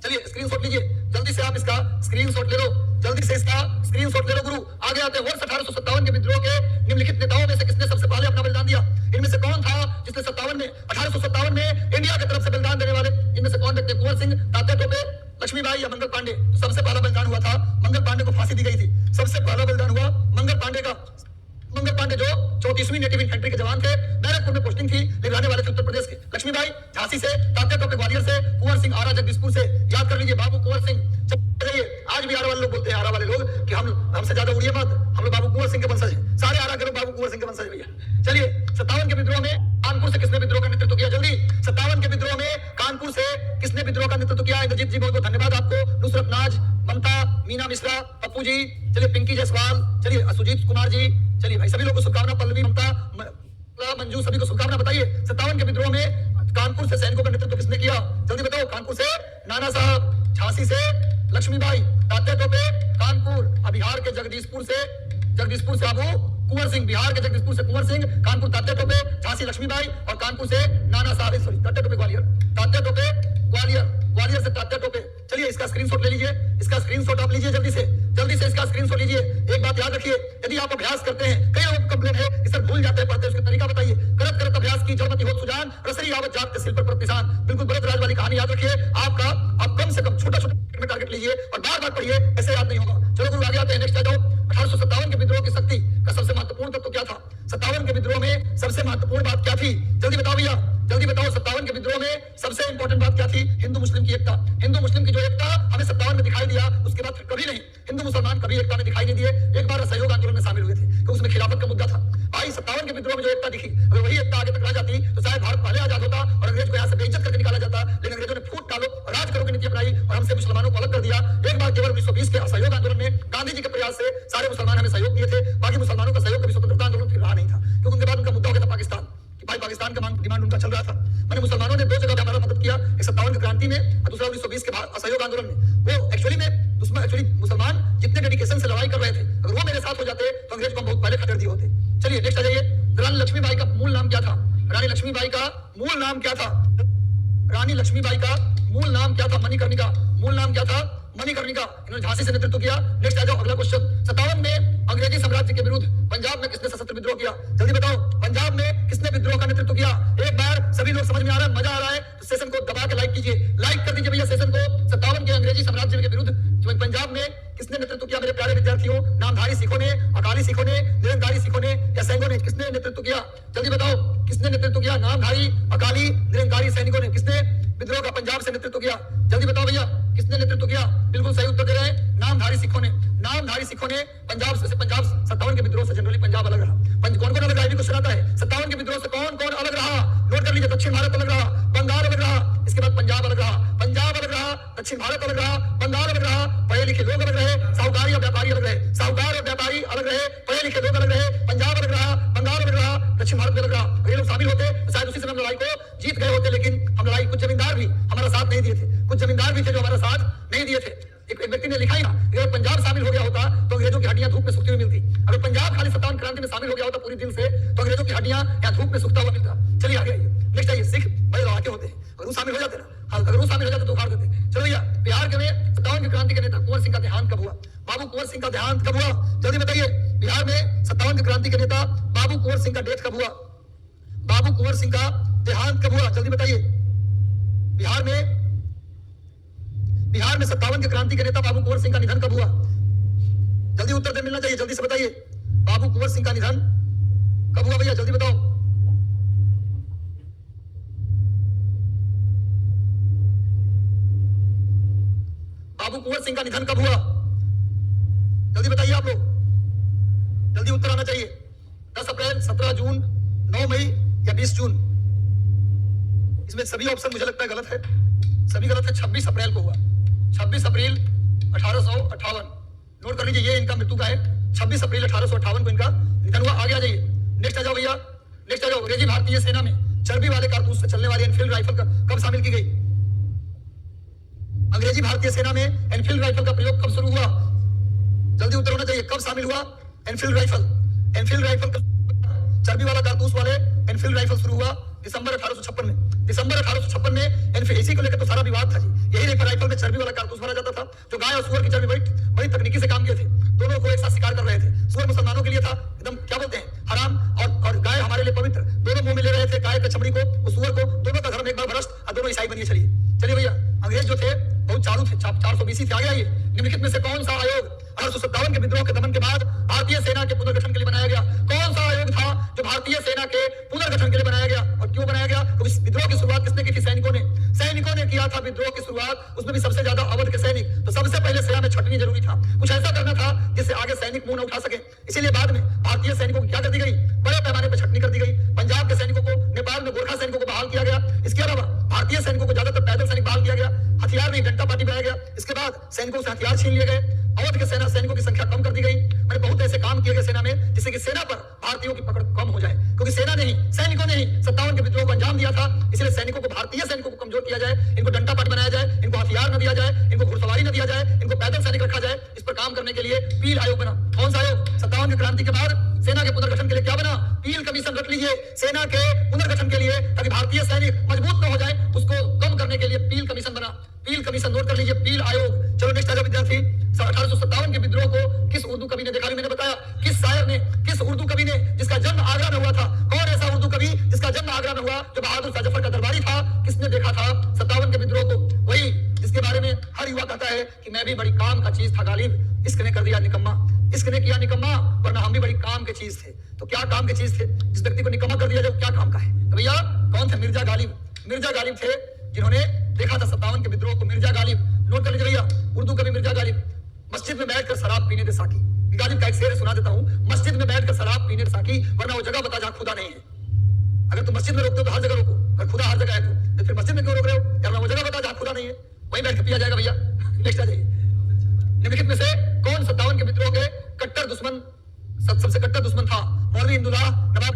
चलिए स्क्रीनशॉट लीजिए, जल्दी से आप इसका स्क्रीनशॉट ले लो, गुरु। आगे आते हैं वर्ष 1857 के विद्रोह के निम्नलिखित नेताओं में से किसने सबसे पहले अपना बलिदान दिया? इनमें से कौन था जिसने 1857 में इंडिया की तरफ से बलिदान देने वाले? इनमें से कौन व्यक्ति? कुंवर सिंह, तात्या टोपे, लक्ष्मीबाई या मंगल पांडे? तो सबसे पहला बलिदान हुआ था मंगल पांडे को, फांसी दी गई थी। सबसे पहला बलिदान हुआ मंगल पांडे का। मंगल पांडे जो 34वीं नेटिव इन्फेंट्री के जवान थे, बैरकपुर में पोस्टिंग थी, रहने वाले थे उत्तर प्रदेश के। लक्ष्मीबाई झांसी से, तात्या टोपे ग्वालियर से, कुंवर सिंह आरा जगदीशपुर से। याद कर लीजिए, बाबू कुंवर सिंह। आज भी आरा वाले लोग बोलते हैं, आरा वाले लोग, कि हमसे ज्यादा उड़िए मत, हम लोग बाबू कुंवर सिंह के वंशज हैं। सारे आरा के लोग बाबू कुंवर सिंह के वंशज भैया। चलिए 57 के विद्रोह में कानपुर से किसने विद्रोह का नेतृत्व किया? जल्दी, 57 के विद्रोह में कानपुर से किसने विद्रोह का नेतृत्व किया? इंद्रजीत जी, बहुत बहुत धन्यवाद आपको। नुसरत नाज, ममता, मीना मिश्रा, पप्पू जी, चलिए पिंकी जायसवाल, चलिए सुजीत कुमार जी, चलिए भाई सभी लोगों को शुभकामना। पल्लवी, ममता, मंजू, सभी को शुभकामना बताइए। 57 के विद्रोह में कानपुर से सैनिकों का नेतृत्व किसने किया? जल्दी बताओ। कानपुर से नाना साहब, झांसी से लक्ष्मीबाई, तात्या टोपे कानपुर, बिहार के जगदीशपुर से जगदीशपुर से आबू कुंवर सिंह, बिहार के जगदीशपुर से कुंवर सिंह, कानपुर तात्या टोपे, झांसी लक्ष्मीबाई और कानपुर से नाना साहब, सॉरी तात्या टोपे ग्वालियर, तात्या टोपे ग्वालियर, ग्वालियर से तात्या टोपे। चलिए इसका स्क्रीनशॉट ले लीजिए, इसका स्क्रीनशॉट आप लीजिए जल्दी से इसका स्क्रीनशॉट लीजिए। एक बात याद रखिए, यदि आप अभ्यास करते हैं, कई लोगों को कंप्लेन है कि सर भूल जाते हैं पढ़ते, उसका तरीका बताइए। करत करत अभ्यास की जड़मति होत सुजान, रसरी आवत जात के सिल पर प्रतिशान। बिल्कुल भरत राज वाली कहानी याद रखिए। आप कम से कम छोटा में टारगेट लीजिए और बार-बार पढ़िए, ऐसे याद नहीं होगा। चलो गुरु आगे आते हैं, नेक्स्ट आ जाओ। 1857 के विद्रोह की शक्ति का सबसे महत्वपूर्ण तत्व क्या था? 57 के विद्रोह में सबसे महत्वपूर्ण बात क्या थी? जल्दी बताओ भैया, जल्दी बताओ। 57 के विद्रोह में सबसे इंपॉर्टेंट बात क्या थी? हिंदू मुस्लिम की एकता। हिंदू मुस्लिम की जो एकता हमें 57 में दिखाई दिया, उसके बाद फिर कभी नहीं हिंदू मुसलमान कभी एकता में दिखाई नहीं दिए। एक बार असहयोग आंदोलन में शामिल हुए थे क्योंकि उसमें खिलाफत का मुद्दा था। भाई 57 के विद्रोह में जो एकता दिखी, अगर वही एकता आगे तक रह जाती तो शायद भारत पहले आजाद होता और अंग्रेज को यहाँ से बेइज्जत करके निकाला जाता। लेकिन अंग्रेजों ने फूट डालो और राज करो की नीति अपनाई और हमसे मुसलमानों को अलग कर दिया। एक बार केवल 1920 के असहयोग आंदोलन में गांधी जी के प्रयास से सारे मुसलमान हमें सहयोग दिए थे, बाकी मुसलमानों का सहयोग कभी स्वतंत्रता आंदोलन फिर रहा नहीं था, क्योंकि उनके बाद उनका मुद्दा हो गया था पाकिस्तान। भाई पाकिस्तान का डिमांड उनका चल रहा था। मैंने मुसलमानों ने दो जगह हमारा मदद किया, एक 57 की क्रांति में और दूसरा 1920 के असहयोग आंदोलन में। वो एक्चुअली मुसलमान जितने डेडिकेशन से लड़ाई कर रहे थे, अगर वो मेरे साथ हो जाते तो अंग्रेज को हम बहुत पहले खदेड़ दिए होते। चलिए नेक्स्ट आ जाइए। रानी लक्ष्मीबाई का मूल नाम क्या था? रानी लक्ष्मीबाई का मूल नाम क्या था? रानी लक्ष्मीबाई का मूल नाम क्या था? मणिकर्णिका। मूल नाम क्या था? मणिकर्णिका। इन्होंने झांसी से नेतृत्व किया। नेक्स्ट आ जाओ, अगला क्वेश्चन। 57 में अंग्रेजी साम्राज्य के विरुद्ध पंजाब में किसने सशस्त्र विद्रोह किया? जल्दी बताओ, पंजाब में किसने विद्रोह का नेतृत्व किया? एक बार सभी लोग समझ में आ रहा है, मजा आ रहा है तो सेशन को दबा के लाइक कीजिए, लाइक कर दीजिए भैया सेशन को। 57 के अंग्रेजी साम्राज्य के विरुद्ध पंजाब में किसने नेतृत्व किया मेरे प्यारे विद्यार्थियों? नामधारी सिखों ने, अकाली सिखों ने, निरंकारी सिखों ने या सैनिकों ने? किसने नेतृत्व किया? जल्दी बताओ, किसने नेतृत्व किया? नामधारी, अकाली, निरंकारी सैनिकों ने। किसने विद्रोह का पंजाब से नेतृत्व किया? जल्दी बताओ भैया, किसने नेतृत्व किया? बिल्कुल सही उत्तर दे रहे हैं, नामधारी सिखों ने। नामधारी सिखों ने पंजाब 57 के विद्रोह से जनरली पंजाब अलग रहा। कौन कौन अलग रहा भी क्वेश्चन आता है। 57 के विद्रोह से कौन कौन अलग रहा? नोट कर लीजिए। दक्षिण भारत अलग रहा, बंगाल अलग रहा, इसके बाद पंजाब अलग रहा, पंजाब अलग रहा, दक्षिण भारत अलग रहा, बंगाल अलग रहा, पढ़े लिखे लोग अलग रहे, साहूकार या व्यापारी अलग रहे, साहूकार और व्यापारी अलग रहे, पढ़े लिखे लोग अलग रहे, पंजाब अलग रहा, बंगाल अलग रहा, दक्षिण भारत में अलग रहा। ये लोग शामिल होते तो शायद उसी समय हम लड़ाई को जीत गए होते, लेकिन हम लड़ाई, कुछ जमींदार भी हमारा साथ नहीं दिए थे, कुछ जमींदार भी थे जो हमारा साथ नहीं दिए थे। एक व्यक्ति ने लिखा ही ना, अगर पंजाब शामिल हो गया होता तो अंग्रेजों की हड्डियां धूप में सूखती हुई मिलती। अगर पंजाब खाली 57 क्रांति में शामिल हो गया होता पूरी दिल से तो अंग्रेजों की हड्डियां या धूप में सूखता हुआ मिलता। चलिए आगे आइए, नेक्स्ट आइए। सिख बड़े लड़ाके होते हैं, अगर वो शामिल हो जाते ना, अगर वो शामिल हो जाते तो उखाड़ देते। चलो भैया, बिहार के में 57 की क्रांति के नेता कुंवर सिंह का देहांत कब हुआ? बाबू कुंवर सिंह का देहांत कब हुआ? जल्दी बताइए। बिहार में 57 की क्रांति के नेता बाबू कुंवर सिंह का डेथ कब हुआ? बाबू कुंवर सिंह का देहांत कब हुआ? जल्दी बताइए। बिहार में 57 की क्रांति के नेता बाबू कुंवर सिंह का निधन कब हुआ? जल्दी उत्तर दे मिलना चाहिए, जल्दी से बताइए। बाबू कुंवर सिंह का निधन कब हुआ भैया? जल्दी बताओ। बाबू कुंवर सिंह का निधन कब हुआ? जल्दी बताइए आप लोग, जल्दी उत्तर आना चाहिए। 10 अप्रैल, 17 जून, 9 मई या 20 जून? इसमें सभी ऑप्शन मुझे लगता है गलत है, सभी गलत है। 26 अप्रैल को हुआ, 26 अप्रैल 1858। नोट कर लीजिए, ये इनका मृत्यु का है। 26 अप्रैल 1858 को इनका निधन हुआ। आगे आ जाइए, नेक्स्ट आ जाओ भैया, नेक्स्ट आ जाओ। अंग्रेजी भारतीय सेना में चर्बी वाले कारतूस से चलने वाली एनफील्ड राइफल कब शामिल की गई? अंग्रेजी भारतीय सेना में एनफील्ड राइफल का प्रयोग कब शुरू हुआ? जल्दी उत्तर होना चाहिए, कब शामिल हुआ एनफील्ड राइफल? एनफील्ड राइफल चर्बी वाला कारतूस वाले एनफील्ड राइफल शुरू हुआ दिसंबर 1856 में। दिसंबर 1856 में एनफील्ड, इसी को लेकर तो सारा विवाद था जी। यही राइफल में चर्बी वाला कारतूस भरा जाता था, जो गाय और सुअर की चर्बी बड़ी तकनीकी से काम किए थे। दोनों को एक साथ शिकार कर रहे थे। सुअर मुसलमानों के लिए था एकदम क्या बोलते हैं हराम, और गाय हमारे लिए पवित्र। दोनों मुंह में ले रहे थे गाय का चमड़ी को, सुअर को। दोनों का धर्म एक बार भ्रष्ट और दोनों ईसाई बनिए। चलिए भैया, अंग्रेज जो थे बहुत चालू थे, 420 थे। आगे आइए, निम्नलिखित में से कौन सा आयोग 1857 के विद्रोह के दमन के बाद भारतीय सेना के पुनर्गठन के लिए बनाया गया? कौन सा आयोग था जो भारतीय सेना के पुनर्गठन के लिए बनाया गया? और क्यों बनाया गया? तो इस विद्रोह की शुरुआत किसने की थी? सैनिकों ने किया था विद्रोह की शुरुआत। उसमें भी सबसे ज्यादा अवध के सैनिक। तो सबसे पहले सेना में छटनी जरूरी था, कुछ ऐसा करना था जिससे आगे सैनिक मुंह न उठा सके। इसीलिए बाद में भारतीय सैनिकों को क्या कर दी गई? बड़े पैमाने पर छटनी कर दी गई। पंजाब के सैनिकों को, नेपाल में गोरखा सैनिकों को बहाल किया गया। इसके अलावा भारतीय सैनिकों को ज्यादातर पैदल सैनिक बहाल किया गया, हथियार नहीं डंडा पार्टी बनाया गया। इसके बाद सैनिकों से हथियार छीन लिए गए। अवध के सैनिकों की संख्या कम कर दी गई। मैंने बहुत ऐसे काम किए गए सेना में जिससे कि सेना पर भारतीयों की पकड़ कम हो जाए, क्योंकि सेना ने ही, सैनिकों ने ही 57 के विद्रोह को अंजाम दिया था। इसलिए सैनिकों को, भारतीय सैनिकों को कमजोर किया जाए, इनको डंडा पार्टी बनाया जाए, इनको हथियार न दिया जाए, इनको घुड़सवारी न दिया जाए, इनको पैदल सैनिक रखा जाए। इस पर काम करने के लिए पील आयोग बना। कौन सा आयोग? 57 की क्रांति के बाद सेना के पुनर्गठन के लिए क्या बना? पील कमीशन रख लीजिए, सेना के पुनर्गठन के लिए, ताकि भारतीय सैनिक मजबूत न हो जाए, उसको कम करने के लिए पील कमीशन बना। पील कमीशन नोट कर लीजिए, पील आयोग। चलो नेक्स्ट आ जाओ विद्यार्थी। 1857 के विद्रोह को किस उर्दू कवि ने देखा? मैंने बताया, किस शायर ने, किस उर्दू कवि ने, जिसका जन्म आगरा में हुआ था? कौन ऐसा उर्दू कवि जिसका जन्म आगरा में हुआ, जो बहादुर शाह जफर का दरबारी था? किसने देखा था 57 के विद्रोह को? वही जिसके बारे में हर युवा कहता है कि मैं भी बड़ी काम का चीज था गालिब, इश्क ने कर दिया निकम्मा, इश्क ने किया निकम्मा, वरना हम भी बड़ी काम के चीज थे। तो क्या काम के चीज थे? जिस व्यक्ति को निकम्मा कर दिया जाए, क्या काम का है? तो भैया कौन थे? मिर्जा गालिब। मिर्जा गालिब थे जिन्होंने देखा था 57 के विद्रोह को। मिर्जा गालिब नोट कर लीजिए भैया, उर्दू कवि मिर्जा गालिब। मस्जिद में बैठकर शराब पीने दे साकी। गालिब का एक शेर सुना देता हूं, मस्जिद में बैठकर शराब पीने दे साकी, वरना वो जगह बता जहां खुदा नहीं है। अगर तुम मस्जिद में रोकते हो तो हर जगह रोको, अगर खुदा हर जगह है तो फिर मस्जिद में क्यों रोक रहे हो? यार वो जगह बता जहां खुदा नहीं है, वहीं बैठ के पिया जाएगा भैया। नेक्स्ट आ जाइए। निम्नलिखित में से कौन 57 के विद्रोह के कट्टर दुश्मन, सबसे कट्टर दुश्मन था? मौलवी इमदुल्लाह, नवाब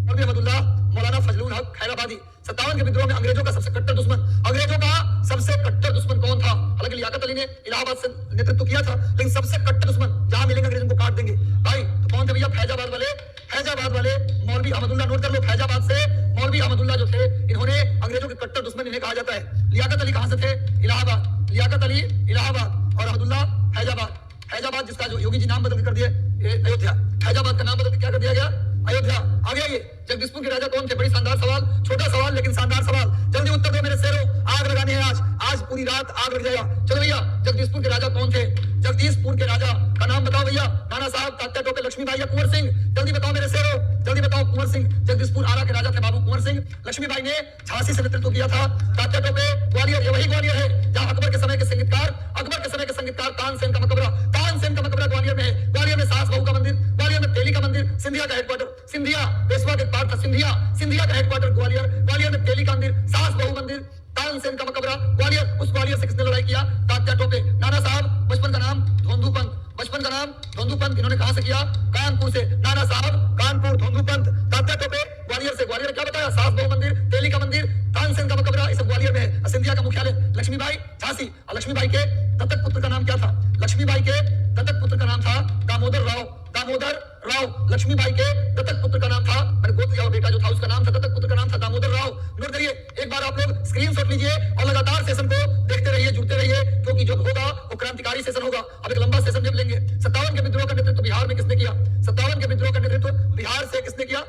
मौलवी अहमदुल्लाह, मौलाना फजलुल हक खैराबादी। 57 के विद्रोह में अंग्रेजों का सबसे कट्टर दुश्मन, अंग्रेजों का सबसे कट्टर दुश्मन कौन था? हालांकि लियाकत अली ने इलाहाबाद से नेतृत्व किया था, लेकिन सबसे कट्टर दुश्मन जहां मिलेंगे अंग्रेजों को काट देंगे भाई। तो कौन थे भैया? फैजाबाद वाले, फैजाबाद वाले मौलवी अहमदुल्लाह। नोट कर लो, फैजाबाद से मौलवी अहमदुल्लाह जो थे, इन्होंने अंग्रेजों के कट्टर दुश्मन इन्हें कहा जाता है। लियाकत अली कहां से थे? इलाहाबाद। लियाकत अली इलाहाबाद और अहमदुल्लाह फैजाबाद। फैजाबाद जिसका जो योगी जी नाम बदल कर दिए अयोध्या, फैजाबाद का नाम बदल के क्या कर दिया गया? अयोध्या। आगे आइए, जगदीशपुर के राजा कौन थे? बड़ी शानदार सवाल, छोटा सवाल लेकिन शानदार सवाल। जल्दी उत्तर दो मेरे शेरों, आग लगानी है आज, आज पूरी रात आग लग जाएगा। चलो भैया, जगदीशपुर के राजा कौन थे? जगदीशपुर के राजा का नाम बताओ भैया। नाना साहब, तात्या टोपे, लक्ष्मीबाई या कुंवर सिंह? जल्दी बताओ मेरे शेरों, जल्दी बताओ। कुंवर सिंह। जगदीशपुर आरा के राजा थे बाबू कुंवर सिंह। लक्ष्मीबाई ने झांसी से नेतृत्व किया था। तात्या टोपे ग्वालियर, ये वही ग्वालियर है जहां अकबर के समय के संगीतकार, अकबर के समय के संगीतकार तानसेन का मकबरा, तानसेन का मकबरा ग्वालियर में है। ग्वालियर में सास बहू का मंदिर, ग्वालियर में तेली का मंदिर, सिंधिया का हेडक्वार्टर, सिंधिया पेशवा के पार्ट था सिंधिया, सिंधिया का हेडक्वार्टर ग्वालियर, ग्वालियर में तेली का मंदिर, सास बहू मंदिर, तानसेन का मकबरा ग्वालियर। उस ग्वालियर से किसने लड़ाई किया? तात्या टोपे। नाना साहब, बचपन का नाम धोंधुपंत, बचपन का नाम धोंधुपंत। इन्होंने कहां से किया? कानपुर से। नाना साहब कानपुर, धोंधुपंत। तात्या टोपे ग्वालियर से। ग्वालियर क्या बताया? सास बहू मंदिर, तेली का मंदिर, तानसेन का मकबरा, ये सब ग्वालियर में है। सिंधिया का मुख्यालय। लक्ष्मीबाई झांसी। और लक्ष्मीबाई के दत्तक पुत्र का नाम क्या था? लक्ष्मीबाई के दत्तक पुत्र का नाम था दामोदर राव, दामोदर राव। लक्ष्मीबाई के दत्तक पुत्र का नाम था, मैंने गोद लिया बेटा जो था उसका नाम था, दत्तक पुत्र का नाम था दामोदर राव। नोट करिए, एक बार आप लोग स्क्रीनशॉट लीजिए और लगातार सेशन को देखते रहिए, जुड़ते रहिए, क्योंकि जो होगा वो क्रांतिकारी सेशन होगा। अब एक लंबा सेशन जब लेंगे। 57 के विद्रोह का नेतृत्व बिहार में किसने किया? 57 के विद्रोह का नेतृत्व बिहार से किसने किया?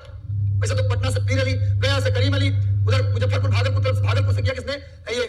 वैसे तो पटना से पीर अली, गया से करीम अली, उधर मुजफ्फरपुर भागलपुर से किया किसने? ये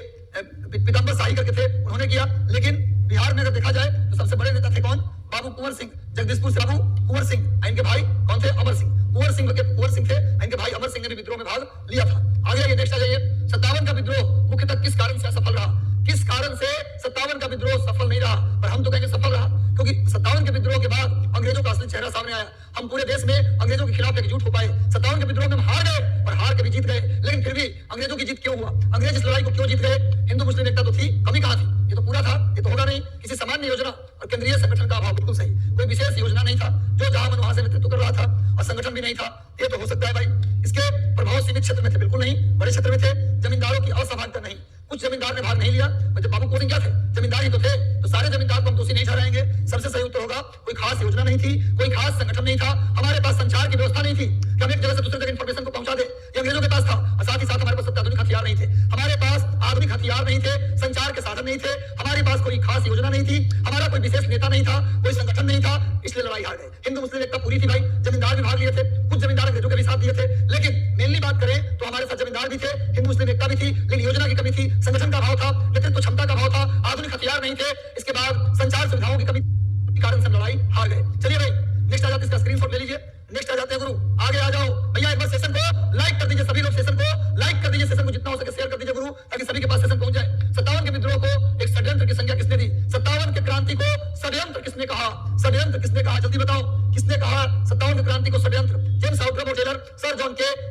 पीताम्बर शाही करके थे, उन्होंने किया। लेकिन बिहार में अगर देखा जाए तो सबसे बड़े नेता थे कौन? बाबू कुंवर सिंह। जगदीशपुर से बाबू कुंवर सिंह, इनके भाई कौन थे? अमर सिंह। कुंवर सिंह थे, इनके भाई अमर सिंह ने भी विद्रोह में भाग लिया था। आगे आइए, नेक्स्ट आ जाइए। 57 का विद्रोह मुख्यतः किस कारण से असफल रहा? किस कारण से 57 का विद्रोह सफल नहीं रहा? पर हम तो कहेंगे सफल रहा, क्योंकि 57 के विद्रोह के बाद अंग्रेजों का असली चेहरा सामने आया। हम पूरे देश में अंग्रेजों के खिलाफ एकजुट हो पाए। 57 के विद्रोह में हम हार गए और हार के भी जीत गए, लेकिन फिर भी अंग्रेजों की जीत क्यों हुआ? अंग्रेज इस लड़ाई को क्यों जीत गए? हिंदू मुस्लिम एकता तो थी, कमी कहां थी? ये तो पूरा था, ये तो होगा नहीं। किसी सामान्य योजना और केंद्रीय संगठन का अभाव, बिल्कुल सही। कोई विशेष योजना नहीं था, जो जहां मन वहां से नेतृत्व कर रहा था, और संगठन भी नहीं था। ये तो हो सकता है भाई। इसके प्रभाव सीमित क्षेत्र में थे, बिल्कुल नहीं। बड़े क्षेत्र में थे। जमींदारों की असहभागिता नहीं, कुछ जमींदार ने भाग नहीं लिया। जब बाबू कुंवर सिंह क्या थे? जमींदार ही तो थे, तो सारे जमींदार को हम दोषी नहीं ठहराएंगे। सबसे सही उत्तर होगा कोई खास योजना नहीं थी, कोई खास संगठन नहीं था, हमारे पास संचार की व्यवस्था नहीं थी कि हम एक जगह से दूसरे जगह इंफॉर्मेशन को पहुंचा दे। ये अंग्रेजों के पास था, और साथ ही साथ हमारे पास अत्याधुनिक हथियार नहीं थे, हमारे पास आधुनिक हथियार नहीं थे, संचार के साधन नहीं थे, हमारे पास कोई खास योजना नहीं थी, हमारा कोई विशेष नेता नहीं था, कोई संगठन नहीं था, इसलिए लड़ाई हार गए। हिंदू मुस्लिम एकता पूरी थी भाई, जमींदार भी भाग लिए थे, कुछ जमींदार अंग्रेजों के भी साथ दिए थे, लेकिन मेनली बात करें तो हमारे साथ जमींदार भी थे, हिंदू मुस्लिम एकता भी थी, लेकिन योजना की कमी थी, संगठन का अभाव था, नेतृत्व क्षमता का अभाव था, आधुनिक हथियार नहीं थे, इसके बाद संचार सुविधाओं की कमी के कारण से लड़ाई हार गए। चलिए भाई, नेक्स्ट आ जाते, इसका स्क्रीनशॉट ले लीजिए। नेक्स्ट आ जाते हैं गुरु, आगे आ जाओ भैया। एक बार सेशन को लाइक कर दीजिए, सभी लोग सेशन को लाइक कर दीजिए, सेशन को जितना हो सके शेयर कर दीजिए गुरु, ताकि सभी के पास सेशन पहुंच जाए। 57 के विद्रोह को एक षड्यंत्र की संज्ञा किसने दी? 57 के क्रांति को षड्यंत्र किसने कहा? षड्यंत्र किसने कहा? जल्दी बताओ, किसने कहा 57 की क्रांति को षड्यंत्र? James Outram Taylor, sir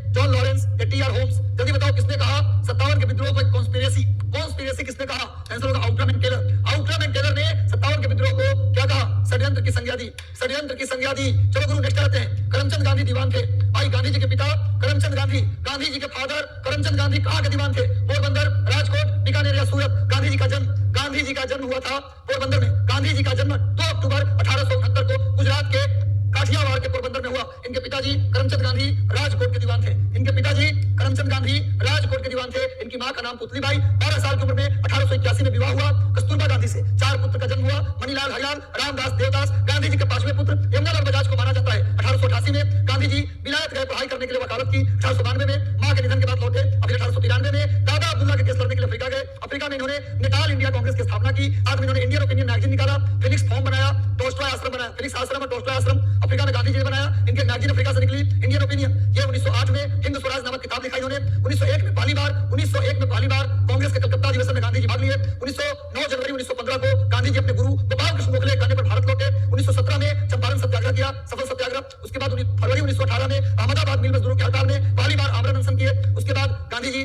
John Lawrence या टी.आर. होम्स? जल्दी बताओ किसने कहा 57 के विद्रोह को एक कॉन्स्पिरेसी? कॉन्स्पिरेसी किसने कहा? आंसर होगा Outram and Taylor. Outram and Taylor ने 57 के विद्रोह को क्या कहा? षड्यंत्र की संज्ञा दी, षड्यंत्र की संज्ञा दी। चलो गुरु, नेक्स्ट आते हैं। करमचंद गांधी दीवान थे भाई, गांधी जी के पिता करमचंद गांधी, गांधी जी के फादर करमचंद गांधी कहाँ के दीवान थे? पोरबंदर, राजकोट, बीकानेर या सूरत? गांधी जी का जन्म, गांधी गांधी जी का जन्म हुआ था पोरबंदर में। गांधी जी का जन्म 2 अक्टूबर 1869 को गुजरात के काठियावाड़ के पोरबंदर में हुआ। इनके पिताजी करमचंद गांधी राजकोट के दीवान थे। इनके पिताजी करमचंद गांधी राजकोट के दीवान थे। इनकी मां का नाम पुतलीबाई। 12 साल की उम्र में 1881 में विवाह हुआ कस्तूरबा गांधी से। 4 पुत्र का जन्म हुआ, मणिलाल हरिलाल, रामदास देवदास। गांधी जी के 5वें पुत्र यमुनालाल बजाज को माना जाता है। 1888 में गांधी जी विलायत गए पढ़ाई करने के लिए, वकालत की। 1892 में मां के निधन के बाद लौटे। फिर 1893 में दादा अब्दुल्ला के केस लड़ने के लिए अफ्रीका गए। अफ्रीका में इन्होंने नेटाल इंडिया कांग्रेस की स्थापना की। बाद में इन्होंने इंडियन ओपिनियन मैगजीन निकाला, फिनिक्स फॉर्म बनाया, टोल्स्टॉय आश्रम बनाया। फिनिक्स आश्रम और टोल्स्टॉय आश्रम अफ्रीका में गांधी जी ने बनाया। इनके मैगजीन अफ्रीका से निकली, इंडियन ओपिनियन। ये 1908 में हिंद स्वराज नामक किताब लिखा इन्होंने। 1901 में पहली बार कांग्रेस के कलकत्ता अधिवेशन में गांधी जी भाग लिए। 9 जनवरी 1915 को गांधी जी अपने गुरु गोपाल कृष्ण गोखले के कहने पर भारत लौटे। 1917 में चंपारण सत्याग्रह किया, सफल सत्याग्रह। उसके बाद फरवरी 1918 में अहमदाबाद मिल मजदूरों की हड़ताल में पहली बार आमरण अनशन किए। उसके बाद गांधी जी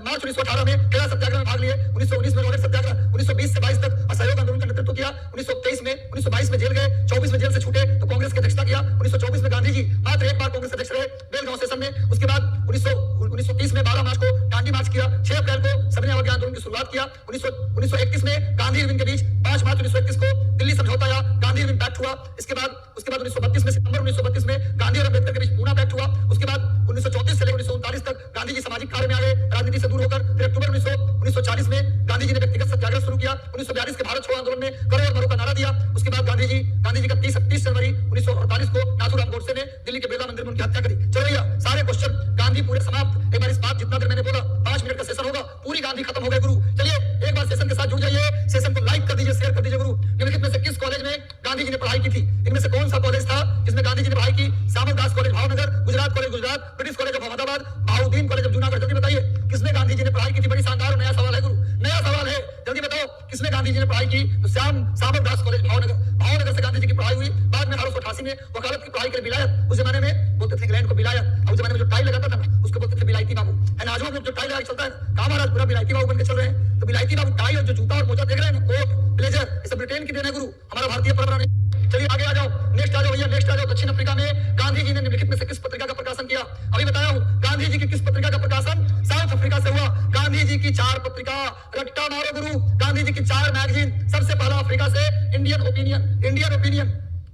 मार्च 1918 में खेड़ा सत्याग्रह में भाग लिए। 1919 में रोहतक सत्याग्रह। 1920 से 22 तक असहयोग आंदोलन का नेतृत्व किया। 1922 में जेल गए, 24 में जेल से छूटे तो कांग्रेस की अध्यक्षता किया। 1924 में गांधी जी मात्र एक बार कांग्रेस अध्यक्ष रहे, बेलगांव सेशन में। उसके बाद 1930 में 12 मार्च को दांडी मार्च किया। 6 अप्रैल को सबने अवज्ञा आंदोलन की शुरुआत किया। 1931 में गांधी अरविंद के बीच 5 मार्च 1931 को दिल्ली समझौता आया, गांधी अरविंद पैक्ट हुआ। इसके बाद 1932 में सितंबर 1932 में गांधी और अम्बेडकर के बीच पूना पैक्ट हुआ। उसके बाद 1934 से लेकर 1939 तक गांधी जी सामाजिक कार्य में आ गए, राजनीति से दूर होकर। फिर अक्टूबर 1940 में गांधी जी ने व्यक्तिगत सत्याग्रह शुरू किया। 1942 के भारत छोड़ो आंदोलन में करो और मरो का नारा दिया। उसके बाद गांधी जी का 30 जनवरी 1948 को नाथूराम गोडसे ने दिल्ली के बिरला मंदिर में उनकी हत्या करी। चलो भैया, सारे क्वेश्चन गांधी पूरे समाप्त। एक बार इस बात जितना देर मैंने बोला 5 मिनट का सेशन होगा, पूरी गांधी खत्म हो गए गुरु। चलिए एक बार सेशन के साथ जुड़ जाइए, सेशन को लाइक कर दीजिए, शेयर कर दीजिए। गुरु निम्नलिखित में से किस कॉलेज में गांधी जी ने पढ़ाई की थी? इनमें से कौन सा कॉलेज था जिसमें गांधी जी ने पढ़ाई की? Shyamdas college Bhavnagar, Gujarat college Gujarat, British college of Ahmedabad, Bahauddin college of Junagadh. जल्दी बताइए किसमें गांधी जी ने पढ़ाई की थी? बड़ी शानदार नया सवाल है गुरु, नया सवाल है, जल्दी बताओ किसमें गांधी जी ने पढ़ाई की? तो श्यामदास कॉलेज भावनगर से गांधी जी की पढ़ाई हुई। बाद में 1888 में वकालत की पढ़ाई के लिए विलायत। उस जमाने में बोलते थे इंग्लैंड को विलायत। उस जमाने में जो टाई लगाता था ना उसको बोलते थे विलायती बाबू। है ना, आज हम लोग जो टाई लगा चलता है, कहां महाराज पूरा विलायती बाबू बनकर चल रहे हैं। तो विलायती बाबू टाई और जो जूता और मोजा देख रहे हैं ना, कोट ब्लेजर, ये सब ब्रिटेन की देन है गुरु, हमारा भारतीय परंपरा नहीं। चलिए आगे आ जाओ, नेक्स्ट आ जाओ भैया, नेक्स्ट आ जाओ। दक्षिण अफ्रीका में गांधी जी ने निम्नलिखित में से किस पत्रिका का प्रकाशन किया? अभी बताया हूं, गांधी जी की किस पत्रिका का प्रकाशन साउथ अफ्रीका से हुआ? गांधी जी की 4 पत्रिका, रट्टा मारो गुरु, गांधी जी की 4 मैगजीन। सबसे पहला अफ्रीका से इंडियन ओपिनियन,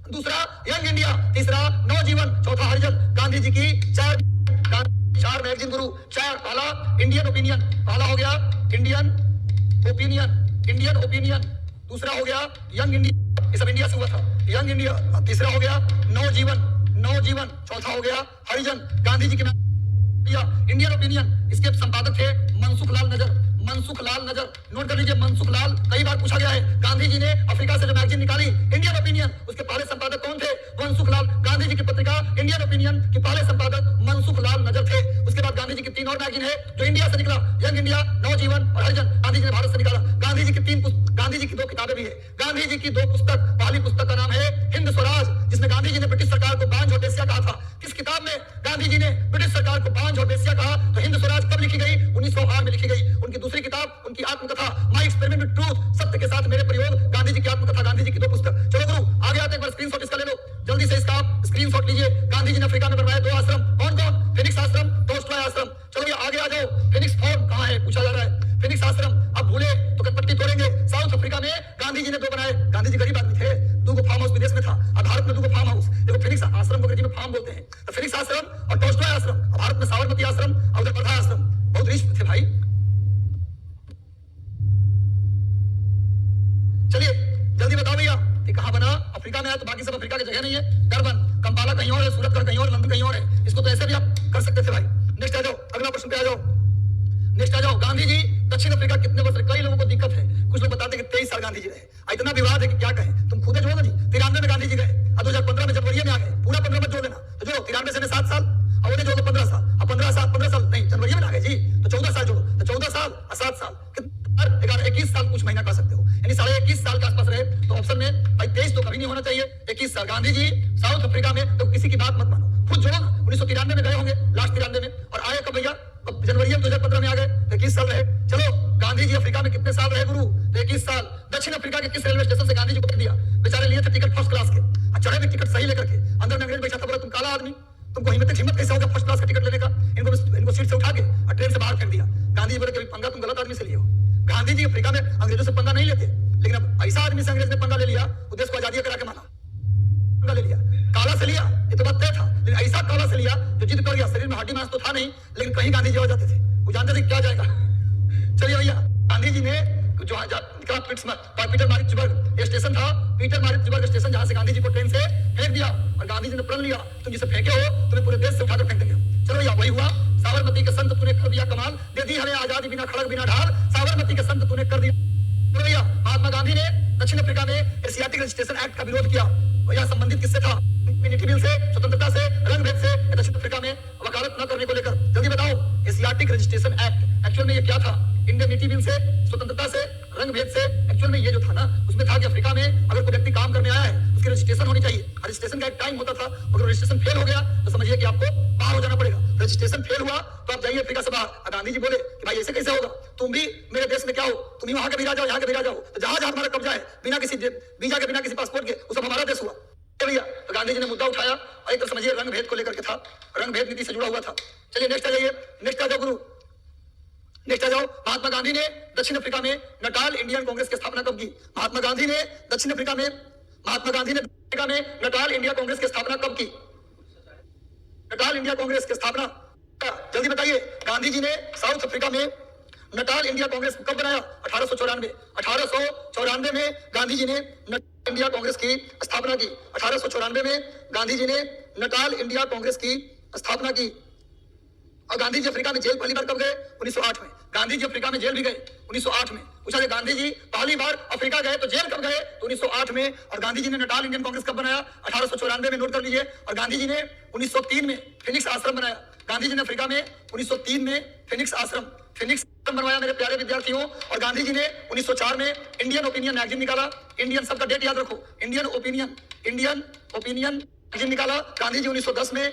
दूसरा यंग इंडिया, तीसरा नवजीवन, चौथा हरिजन। गांधी जी की 4 मैगजीन गुरु। 4 पहला इंडियन ओपिनियन, पहला हो गया इंडियन ओपिनियन, दूसरा हो गया यंग इंडिया, ये सब इंडिया से हुआ था, यंग इंडिया। तीसरा हो गया नवजीवन, चौथा हो गया हरिजन। गांधी जी के इंडियन ओपिनियन, इसके संपादक थे मनसुख लाल नजर। नोट कर लीजिए, मनसुख लाल, कई बार पूछा गया है। गांधी जी ने अफ्रीका से जो मैगजीन निकाली इंडियन ओपिनियन, उसके पहले संपादक कौन थे? मनसुख लाल। गांधी जी की पत्रिका इंडियन ओपिनियन के पहले संपादक मनसुख लाल नजर थे। उसके बाद गांधी जी की 3 और मैगजीन है जो इंडिया से निकला, यंग इंडिया, नवजीवन और हरिजन। गांधी जी ने भारत से निकाला। गांधी जी की 2 किताबें भी है। गांधी जी की 2 पुस्तक, पहली पुस्तक का नाम है हिंद स्वराज, जिसमें गांधी जी ने ब्रिटिश सरकार को बांझ और बेस्या कहा था। किस किताब में गांधी जी ने ब्रिटिश सरकार को बांझ और बेस्या कहा? तो हिंद स्वराज कब लिखी गई? 1908 में लिखी गई। उनकी दूसरी किताब, उनकी आत्मकथा माय एक्सपेरिमेंट विद ट्रूथ, सत्य के साथ मेरे प्रयोग, गांधी जी की आत्मकथा, गांधी जी की 2 पुस्तक। चलो गुरु आगे आते हैं, एक बार स्क्रीनशॉट इसका ले लो, जल्दी से इसका स्क्रीनशॉट लीजिए। गांधी जी ने अफ्रीका में बनवाए 2 आश्रम, कौन? फिनिक्स आश्रम, टोल्स्टॉय आश्रम। चलो ये आगे आ जाओ, फिनिक्स फॉर्म कहां है पूछा जा रहा है। फिनिक्स आश्रम, अब भूले तो कटपट्टी तोड़ेंगे। साउथ अफ्रीका में गांधी जी ने 2 बनाए। गांधी जी गरीब आदमी थे, 2 फार्म हाउस विदेश में था। भारत में 2 फार्म हाउस, देखो फिनिक्स आश्रम को अंग्रेजी में फार्म बोलते हैं। तो फिनिक्स आश्रम और टोल्स्टॉय आश्रम, भारत में साबरमती आश्रम और उधर वर्धा आश्रम। बहुत रिच थे भाई। चलिए जल्दी बताओ भैया कि कहां बना? अफ्रीका में है तो बाकी सब अफ्रीका की जगह नहीं है। डरबन, कंपाला कहीं और है, सूरतगढ़ कहीं और, लंदन कहीं और है। इसको तो ऐसे भी आप कर सकते थे भाई। नेक्स्ट आ जाओ, अगला प्रश्न पे आ जाओ। गांधी जी दक्षिण अफ्रीका कितने वर्ष? कई लोगों को दिक्कत है, कुछ लोग बताते हैं कि 23 साल गांधी जी रहे। इतना विवाद है कि क्या कहें, तुम खुद जोड़ दो जी। 93 में गांधी जी गए, 2015 में जनवरी में आ गए, पूरा 15 मत जोड़ देना। तो जो 93 से 7 साल, अब उन्हें जोड़ो 15 साल, अब 15 साल नहीं, जनवरी में आ गए जी, तो 14 साल जोड़ो, तो 14 साल और 7 साल, 21 साल कुछ महीना कह सकते हो, यानी 21.5 साल के आसपास रहे। तो ऑप्शन में भाई 23 तो कभी नहीं होना चाहिए, 21 साल। गांधी जी साउथ अफ्रीका में, तो किसी की बात मत मानो, खुद जोड़ो ना। 1993 में गए होंगे, लास्ट 93 में, और आए कब भैया? जनवरी में 2015 में आ गए, 21 साल रहे। चलो गांधी जी अफ्रीका में कितने साल रहे गुरु? 21 साल। दक्षिण अफ्रीका के किस रेलवे स्टेशन से गांधी जी को दिया? बेचारे लिए थे टिकट फर्स्ट क्लास के, चढ़े भी टिकट सही लेकर के। अंदर में अंग्रेज बैठा था, बोला तुम काला आदमी, तुमको हिम्मत कैसे होगा फर्स्ट क्लास का टिकट लेने का? इनको सीट से उठा के और ट्रेन से बाहर फेंक दिया। गांधी जी बोले कि पंगा तुम गलत आदमी से लिए हो। गांधी जी अफ्रीका में अंग्रेजों से पंगा नहीं लेते, लेकिन अब ऐसा आदमी से अंग्रेज ने पंगा ले लिया, वो देश को आजादी करा के माना, पंगा ले लिया, काला से लिया, ये तो बात तय था, लेकिन ऐसा काला से लिया जो जिद कर गया। शरीर में हड्डी मांस तो था नहीं, लेकिन कहीं गांधी जी हो जाते थे, वो जानते थे क्या जाएगा। चलिए भैया, गांधी जी ने जो पीटर मारिट्सबर्ग स्टेशन था, पीटर मारिट्सबर्ग स्टेशन, जहां से गांधी जी को ट्रेन से फेंक दिया, और गांधी जी ने प्रण लिया, तुम जिसे फेंके हो तुम्हें पूरे देश से उठाकर फेंक देंगे। चलो भैया, वही हुआ। साबरमती के संत तूने कर दिया कमाल, दे दी हमें आजादी बिना खड़ग बिना ढाल, साबरमती के संत तूने कर दिया। चलो भैया, महात्मा गांधी ने दक्षिण अफ्रीका में एशियाटिक रजिस्ट्रेशन एक्ट का विरोध किया। भैया, संबंधित किससे था? इम्यूनिटी बिल से, स्वतंत्रता से, रंग भेद से, दक्षिण अफ्रीका में वकालत न करने को लेकर। जल्दी बताओ, एशियाटिक रजिस्ट्रेशन एक्ट एक्चुअल में ये क्या था? इंडेमिनिटी बिल से, स्वतंत्रता से, रंग भेद से, एक्चुअल में ये जो था ना, उसमें था कि अफ्रीका में अगर कोई व्यक्ति काम करने आया है, उसकी रजिस्ट्रेशन होनी चाहिए। रजिस्ट्रेशन का एक टाइम होता था, अगर रजिस्ट्रेशन फेल हो गया तो समझिए कि आपको बाहर हो जाना पड़ेगा। रजिस्ट्रेशन फेल हुआ तो आप जाइए अफ्रीका से बाहर। गांधी जी बोले कि भाई ऐसे कैसे होगा, तुम भी मेरे देश में क्या हो, तुम ही वहां के भी राजा हो, यहाँ के भी राजा हो, तो जहां जहां हमारा कब्जा है, बिना किसी वीजा के, बिना किसी पासपोर्ट के, वो सब हमारा देश हुआ। भैया, तो गांधी जी ने मुद्दा उठाया, और एक तो समझिए रंग भेद को लेकर के था, रंग भेद नीति से जुड़ा हुआ था। चलिए नेक्स्ट आ जाइए, नेक्स्ट आ जाओ गुरु, नेक्स्ट आ जाओ। महात्मा गांधी ने दक्षिण अफ्रीका में नटाल इंडियन कांग्रेस की स्थापना कब की? महात्मा गांधी ने दक्षिण अफ्रीका में, महात्मा गांधी ने अफ्रीका में नटाल इंडिया कांग्रेस की स्थापना कब की? नटाल इंडिया कांग्रेस की स्थापना, जल्दी बताइए। गांधी जी ने साउथ अफ्रीका में नटाल इंडिया कांग्रेस कब बनाया? 1894। 1894 में गांधी जी ने नटाल इंडिया कांग्रेस की स्थापना की। 1894 में गांधी जी ने नटाल इंडिया कांग्रेस की स्थापना की। और गांधी जी अफ्रीका में जेल पहली बार कब गए? 1908 में। गांधी जी अफ्रीका में जेल भी गए 1908 में। पूछा गया गांधी जी पहली बार अफ्रीका गए तो जेल कब गए? तो 1908 में। और गांधी जी ने नटाल इंडियन कांग्रेस कब बनाया? 1894 में, नोट कर लीजिए। और गांधी जी ने 1903 में फिनिक्स आश्रम बनाया। गांधी जी ने अफ्रीका में 1903 में फिनिक्स आश्रम बनवाया मेरे प्यारे विद्यार्थियों। और गांधी जी ने 1904 में इंडियन ओपिनियन मैगजीन निकाला। इंडियन, सबका डेट याद रखो, इंडियन ओपिनियन मैगजीन निकाला। गांधी जी 1910 में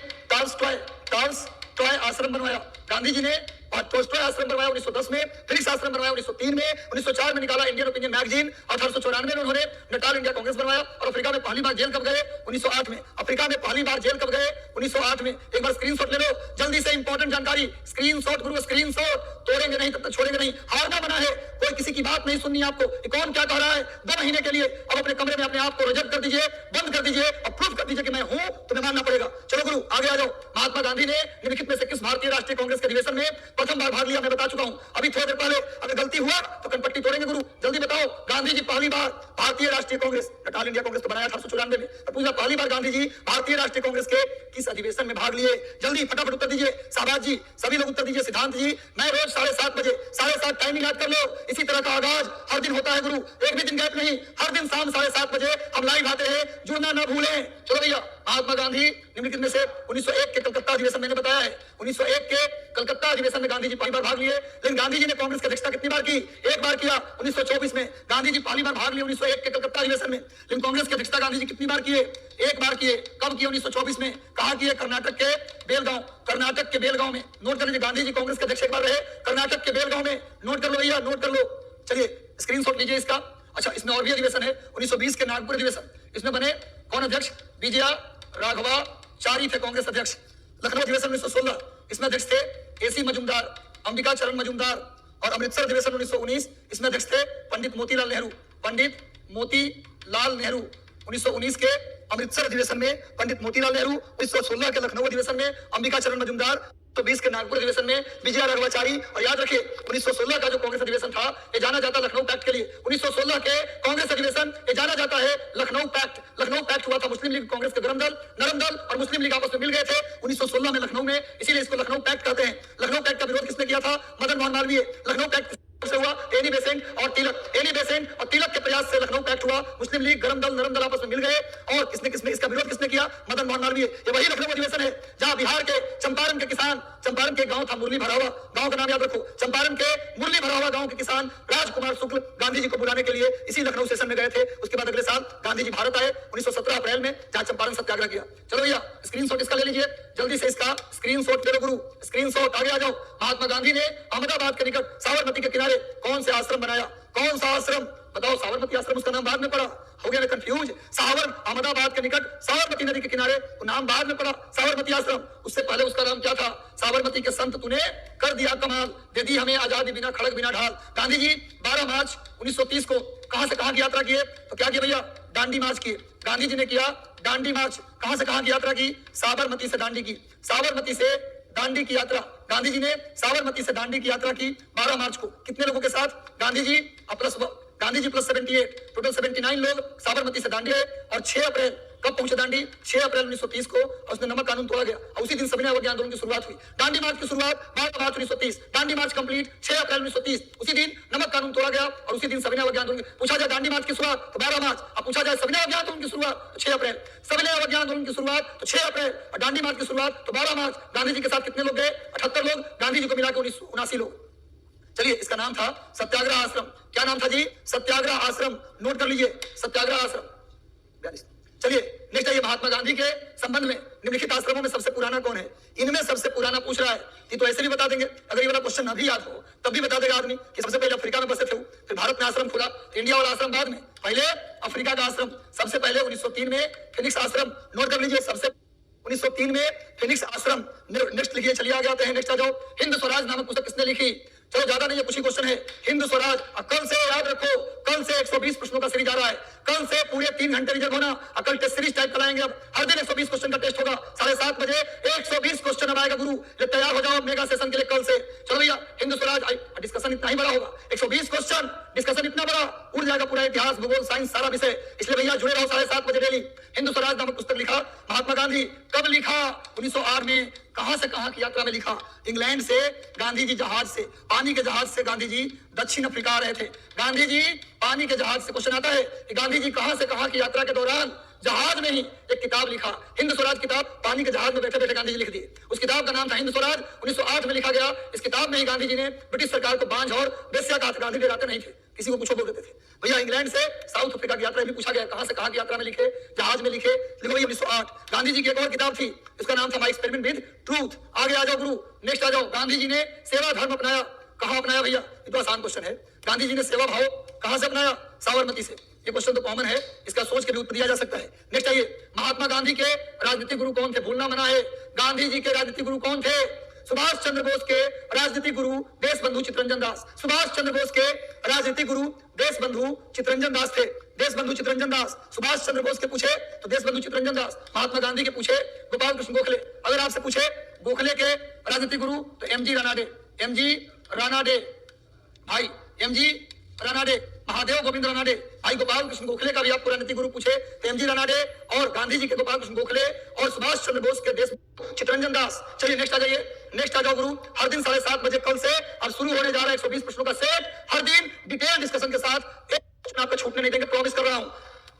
टॉय आश्रम बनवाया। गांधी जी ने टॉय आश्रम बनवाया 1910 में, फिनिक्स आश्रम बनवाया 1903 में, 1904 में निकाला इंडियन ओपिनियन मैगजीन। 1894 में उन्होंने नटाल इंडिया कांग्रेस बनवाया। और अफ्रीका में पहली बार जेल कब गए? 1908 में। अफ्रीका में पहली बार जेल कब गए? 1908 में। एक बार स्क्रीनशॉट ले लो जल्दी से, इंपॉर्टेंट जानकारी। स्क्रीनशॉट गुरु, स्क्रीनशॉट, तोड़ेंगे नहीं तब तक छोड़ेंगे नहीं। हारना बना है, कोई किसी की बात नहीं सुननी आपको। कौन क्या कह रहा है 2 महीने के लिए? अब अपने कमरे में अपने आप को रिजेक्ट कर दीजिए, बंद कर दीजिए और प्रूफ कर दीजिए कि मैं हूं, तुम्हें मानना पड़ेगा। चलो गुरु आगे आ जाओ। महात्मा गांधी ने निम्नलिखित में से किस भारतीय राष्ट्रीय कांग्रेस के अधिवेशन में प्रथम बार भाग लिया? मैं बता चुका हूं अभी थोड़ी देर पहले। अगर गलती हुआ तो कनपट्टी तोड़ेंगे गुरु। जल्दी बताओ, गांधी जी पहली बार भारतीय राष्ट्रीय कांग्रेस, नटाल इंडिया कांग्रेस को बनाया 1894 में। और पूछा पहली बार गांधी जी भारतीय राष्ट्रीय कांग्रेस के किस अधिवेशन में भाग लिए? जल्दी फटाफट उत्तर दीजिए। शाबाश जी, सभी लोग उत्तर दीजिए। सिद्धांत जी, मैं रोज 7:30 बजे 7:30 टाइमिंग याद कर लो। इसी तरह का आगाज हर दिन होता है गुरु, एक भी दिन गैप नहीं। हर दिन शाम 7:30 बजे हम लाइव आते हैं, जुड़ना ना भूलें। चलो भैया, महात्मा गांधी निम्नलिखित में से 1901 के कलकत्ता अधिवेशन, मैंने बताया है 1901 के कलकत्ता अधिवेशन में गांधी जी पहली बार भाग लिए। लेकिन गांधी जी ने कांग्रेस की अध्यक्षता कितनी बार की? एक बार किया 1924 में। गांधी जी पहली बार भाग लिए 1901 के कलकत्ता अधिवेशन में। लेकिन कांग्रेस की अध्यक्षता गांधी जी कितनी बार किए? एक बार किए। कब किए? 1924 में। कहां किए? कर्नाटक के बेलगांव, कर्नाटक के बेलगांव में। नोट कर लीजिए, गांधी जी कांग्रेस के अध्यक्ष एक बार रहे कर्नाटक के बेलगांव में। नोट कर लो भैया, नोट कर लो। चलिए स्क्रीनशॉट लीजिए इसका। अच्छा, इसमें और भी अधिवेशन है 1920 के नागपुर अधिवेशन। इसमें बने कौन अध्यक्ष? विजया राघवाचारी थे कांग्रेस अध्यक्ष। लखनऊ अधिवेशन 1916, इसमें अध्यक्ष थे एसी मजूमदार, अंबिका चरण मजूमदार। और अमृतसर अधिवेशन 1919, इसमें अध्यक्ष थे पंडित मोतीलाल नेहरू। पंडित मोतीलाल नेहरू 1919 के अमृतसर अधिवेशन में पंडित मोतीलाल नेहरू, 1916 के लखनऊ अधिवेशन में अंबिका चरण मजूमदार, तो 20 के नागपुर अधिवेशन में विजया राघवाचारी। और याद रखिए 1916 का जो कांग्रेस अधिवेशन था ये जाना जाता लखनऊ पैक्ट के लिए। 1916 के कांग्रेस अधिवेशन ये जाना जाता है लखनऊ पैक्ट। लखनऊ पैक्ट हुआ था, मुस्लिम लीग कांग्रेस के गरम दल, नरम दल और मुस्लिम लीग आपस में मिल गए थे 1916 में लखनऊ में, इसीलिए इसको लखनऊ पैक्ट कहते हैं। लखनऊ पैक्ट का विरोध किसने किया था? मदन मोहन मालवीय। लखनऊ पैक्ट से हुआ एनी बेसेंट और तिलक के प्रयास से लखनऊ पैक्ट हुआ। मुस्लिम लीग, गरम दल, नरम दल आपस में मिल गए। और किसने इसका विरोध किसने किया? मदन मोहन मालवीय। ये वही लखनऊ अधिवेशन है जहां बिहार के चंपारण के किसान, चंपारण के गांव था मुरली भरावा, गांव का नाम याद रखो, चंपारण के मुरली भरावा गांव के किसान राजकुमार शुक्ल गांधी जी को बुलाने के लिए इसी लखनऊ सेशन में गए थे। उसके बाद अगले साल गांधी जी भारत आए 1917 अप्रैल में, जहां चंपारण सत्याग्रह किया। चलो भैया स्क्रीनशॉट इसका ले लीजिए, जल्दी से इसका स्क्रीनशॉट ले लो गुरु, स्क्रीनशॉट। आगे आ जाओ। महात्मा गांधी ने अहमदाबाद के निकट साबरमती के किनारे कौन से आश्रम बनाया? कौन सा आश्रम बताओ? साबरमती आश्रम, उसका नाम बाद में पड़ा, हो गया कंफ्यूज। अहमदाबाद के निकट साबरमती नदी के किनारे, तो नाम बाद में पड़ा साबरमती आश्रम। उससे पहले उसका नाम क्या था? साबरमती के संत तूने कर दिया कमाल, दे दी हमें आजादी बिना खड़ग बिना ढाल। गांधी जी 12 मार्च 1930 को कहां से कहां की यात्रा की है? तो क्या किया भैया? दांडी मार्च की। गांधी जी ने किया दांडी मार्च। कहां से कहां की यात्रा की? साबरमती से दांडी की। साबरमती से दांडी की यात्रा गांधी जी ने साबरमती से दांडी की यात्रा की 12 मार्च को। कितने लोगों के साथ? गांधी जी प्लस 78, टोटल 79 लोग साबरमती से दांडी है। और 6 अप्रैल कब पहुंचे दांडी? 6 अप्रैल 1930 को। और उसने नमक कानून तोड़ा गया और उसी दिन सविनय अवज्ञा आंदोलन की शुरुआत हुई। दांडी मार्च की शुरुआत 12 मार्च 1930, दांडी मार्च कंप्लीट 6 अप्रैल 1930। उसी दिन नमक कानून तोड़ा गया और उसी दिन सविनय अवज्ञा आंदोलन। पूछा जाए दांडी मार्च की शुरुआत तो 12 मार्च, अब पूछा जाए सविनय अवज्ञा आंदोलन की शुरुआत तो 6 अप्रैल, सविनय अवज्ञा आंदोलन की शुरुआत तो 6 अप्रैल और दांडी मार्च की शुरुआत तो 12 मार्च। गांधी जी के साथ कितने लोग गए? 78 लोग। गांधी जी को मिला के 79 लोग। चलिए, इसका नाम था सत्याग्रह आश्रम। क्या नाम था जी? सत्याग्रह आश्रम। नोट कर लीजिए, सत्याग्रह आश्रम। चलिए नेक्स्ट आइए, महात्मा गांधी के संबंध में निम्नलिखित आश्रमों में सबसे पुराना कौन है? इनमें सबसे पुराना पूछ रहा है। ये तो ऐसे भी बता देंगे, अगर ये वाला क्वेश्चन अभी याद हो तब भी बता देगा आदमी कि सबसे पहले अफ्रीका में बसे थे, फिर भारत में आश्रम खुला, इंडिया वाला आश्रम बाद में, पहले अफ्रीका का आश्रम। सबसे पहले 1903 में फिनिक्स आश्रम। नोट कर लीजिए, सबसे 1903 में फिनिक्स आश्रम। नेक्स्ट लिखिए, चलिए आगे आते हैं। नेक्स्ट आ जाओ। हिंद स्वराज नामक पुस्तक किसने लिखी? चलो ज्यादा नहीं है, कुछ ही क्वेश्चन है। हिंद स्वराज। कल से याद रखो, कल से 120 प्रश्नों का सीरीज आ रहा है। कल से पूरे 3 घंटे रिजर्व होना। कल टेस्ट सीरीज टाइप कराएंगे। अब हर दिन 120 क्वेश्चन का टेस्ट होगा। 7:30 बजे 120 क्वेश्चन अब आएगा गुरु। ये तैयार हो जाओ मेगा सेशन के लिए कल से। चलो भैया, हिंद स्वराज। डिस्कशन इतना ही बड़ा होगा, 120 क्वेश्चन, डिस्कशन इतना बड़ा, उड़ जाएगा पूरा इतिहास, भूगोल, साइंस, सारा विषय। इसलिए भैया जुड़े रहो 7:30 बजे डेली। हिंद स्वराज नामक पुस्तक लिखा महात्मा गांधी। कब लिखा? 1908 में। कहां से कहां की यात्रा में लिखा? इंग्लैंड से गांधी जी जहाज से, पानी के जहाज से गांधी जी दक्षिण अफ्रीका आ रहे थे। गांधी जी पानी के जहाज से। क्वेश्चन आता है कि गांधी जी कहां से कहां की यात्रा के दौरान जहाज में ही एक किताब लिखा, हिंद स्वराज किताब। पानी के जहाज में बैठे बैठे गांधी जी लिख दिए। उस किताब का नाम था हिंद स्वराज। 1908 में लिखा गया। इस किताब में ही गांधी जी ने ब्रिटिश सरकार को बांझ और बेस्या कहा था। गांधी जी डराते नहीं थे, किसी को कुछ बोल देते थे। भैया इंग्लैंड से साउथ अफ्रीका की यात्रा भी पूछा गया, कहां से कहां की यात्रा में लिखे? जहाज में लिखे। लिखो भैया 1908। गांधी जी की एक और किताब थी, इसका नाम था माय एक्सपेरिमेंट विद ट्रूथ। आगे आ जाओ गुरु, नेक्स्ट आ जाओ। गांधी जी ने सेवा धर्म अपनाया। कहां अपनाया भैया? ये तो आसान क्वेश्चन है। गांधी जी ने सेवा भाव कहां से अपनाया? साबरमती से। ये क्वेश्चन तो कॉमन है, इसका सोच के भी उत्तर दिया जा सकता है। नेक्स्ट आइए, महात्मा गांधी के राजनीतिक गुरु कौन थे? भूलना मना है। गांधी जी के राजनीतिक गुरु कौन थे? सुभाष चंद्र बोस के राजनीतिक गुरु देशबंधु चित्तरंजन दास। सुभाष चंद्र बोस के राजनीतिक गुरु देशबंधु चित्तरंजन दास थे। देशबंधु चित्तरंजन दास। सुभाष चंद्र बोस के पूछे तो देशबंधु चित्तरंजन दास। महात्मा गांधी के पूछे गोपाल कृष्ण गोखले। अगर आपसे पूछे गोखले के राजनीतिक गुरु तो एमजी रानाडे। एमजी रानाडे भाई, एमजी रानाडे, महादेव गोविंद रानाडे। भाई गोपाल कृष्ण गोखले का भी आपको राजनीतिक गुरु पूछे तो एमजी रानाडे, और गांधी जी के गोपाल कृष्ण गोखले, और सुभाष चंद्र बोस के देश चित्तरंजन दास। चलिए नेक्स्ट आ जाइए, नेक्स्ट आ जाओ गुरु। हर दिन 7:30 बजे कल से अब शुरू होने जा रहा है 120 प्रश्नों का सेट। हर दिन डिटेल डिस्कशन के साथ, एक क्वेश्चन आपको छूटने नहीं देंगे, प्रॉमिस कर रहा हूं।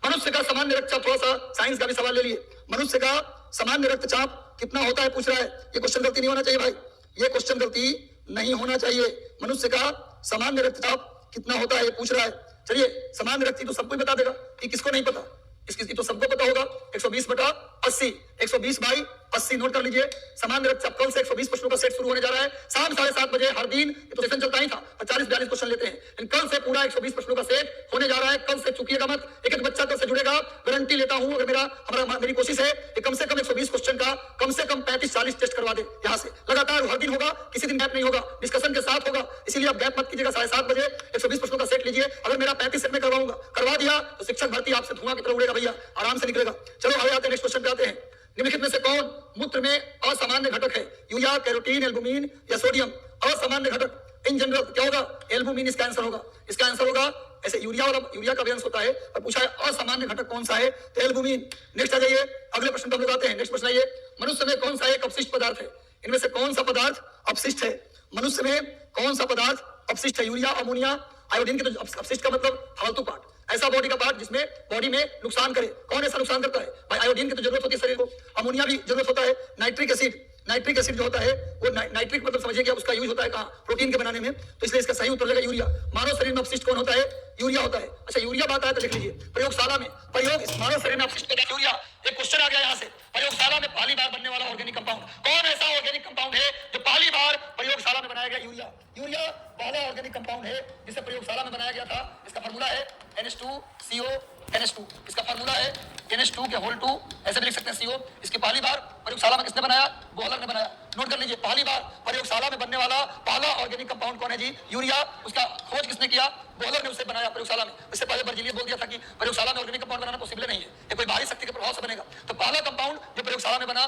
मनुष्य का सामान्य रक्तचाप, थोड़ा सा साइंस का भी सवाल ले लिए। मनुष्य का सामान्य रक्तचाप कितना होता है पूछ रहा है। ये क्वेश्चन गलती नहीं होना चाहिए भाई, ये क्वेश्चन गलती नहीं होना चाहिए। मनुष्य का सामान्य रक्तचाप कितना होता है ये पूछ रहा है। चलिए, सामान्य रक्तचाप तो सबको बता देगा, कि किसको नहीं पता? इसकी तो सबको पता होगा। 120/80, 120/80 नोट कर लीजिए। सामान्य रक्तचाप। कल से 120 प्रश्नों का सेट शुरू होने जा रहा है। शाम 7:30 बजे हर दिन। ये तो सेशन चलता ही था, 40-42 क्वेश्चन लेते हैं, लेकिन कल से पूरा 120 प्रश्नों का सेट होने जा रहा है। कल से चुकिएगा मत, एक बच्चा कल से जुड़ेगा, गारंटी लेता हूं। अगर मेरी कोशिश है कि कम से कम 120 क्वेश्चन का कम से कम 35-40 टेस्ट करवा दे यहाँ से लगातार। हर दिन होगा, किसी दिन गैप नहीं होगा, डिस्कशन के साथ होगा। इसीलिए आप गैप मत कीजिएगा। 7:30 बजे 120 प्रश्नों का सेट लीजिए। अगर मेरा 35 सेट में करवाऊंगा, करवा दिया तो शिक्षक भर्ती आपसे धुआं की तरह उड़ेगा भैया, आराम से निकलेगा। चलो आगे आते हैं, नेक्स्ट क्वेश्चन पे आते हैं। निम्नलिखित में से कौन मूत्र में असामान्य घटक है? यूरिया, कैरोटीन, एल्बुमिन या सोडियम? असामान्य घटक इन जनरल क्या होगा? एल्बुमिन इसका आंसर होगा। इसका आंसर होगा ऐसे यूरिया का भी अंश होता है, और पूछा है असामान्य घटक कौन सा है तो एल्बुमिन। नेक्स्ट आ जाइए, अगले प्रश्न पर हम लोग आते हैं। नेक्स्ट प्रश्न आइए, मनुष्य में कौन सा एक अपशिष्ट पदार्थ है? इनमें से कौन सा पदार्थ अपशिष्ट है? मनुष्य में कौन सा पदार्थ अपशिष्ट है? यूरिया, अमोनिया, आयोडीन के तो अपशिष्ट का मतलब फालतू पार्ट, ऐसा बॉडी का पार्ट जिसमें बॉडी में नुकसान करे। कौन ऐसा नुकसान करता है भाई? आयोडीन की तो जरूरत होती है शरीर को, अमोनिया भी जरूरत होता है, नाइट्रिक एसिड। नाइट्रिक एसिड जो होता है वो नाइट्रिक मतलब समझिए कि उसका यूज होता है कहां? प्रोटीन के बनाने में, तो इसलिए इसका सही उत्तर लगेगा यूरिया। मानव शरीर में अपशिष्ट कौन होता है? यूरिया होता है। अच्छा, यूरिया बात आया तो लिख लीजिए, प्रयोगशाला में मानव शरीर में अपशिष्ट यूरिया। एक क्वेश्चन आ गया यहाँ से, प्रयोगशाला में पहली बार बनने वाला ऑर्गेनिक कंपाउंड कौन? ऐसा ऑर्गेनिक कंपाउंड है जो पहली बार प्रयोगशाला में बनाया गया? यूरिया। यूरिया पहला ऑर्गेनिक कंपाउंड है जिसे प्रयोगशाला में बनाया गया था। इसका फार्मूला है NH2CO NH2। इसका फार्मूला है NH2 के होल 2, ऐसे भी लिख सकते हैं CO। इसकी पहली बार प्रयोगशाला में किसने बनाया? बोहलर ने बनाया। नोट कर लीजिए, पहली बार प्रयोगशाला में बनने वाला पहला ऑर्गेनिक कंपाउंड कौन है जी? यूरिया। उसका खोज किसने किया? बोहलर ने उसे बनाया प्रयोगशाला में। इससे पहले बर्जीलियस बोल दिया था कि प्रयोगशाला में ऑर्गेनिक कंपाउंड बनाना पॉसिबल नहीं है, ये कोई बाहरी शक्ति के प्रभाव से बनेगा। तो पहला कंपाउंड जो प्रयोगशाला में बना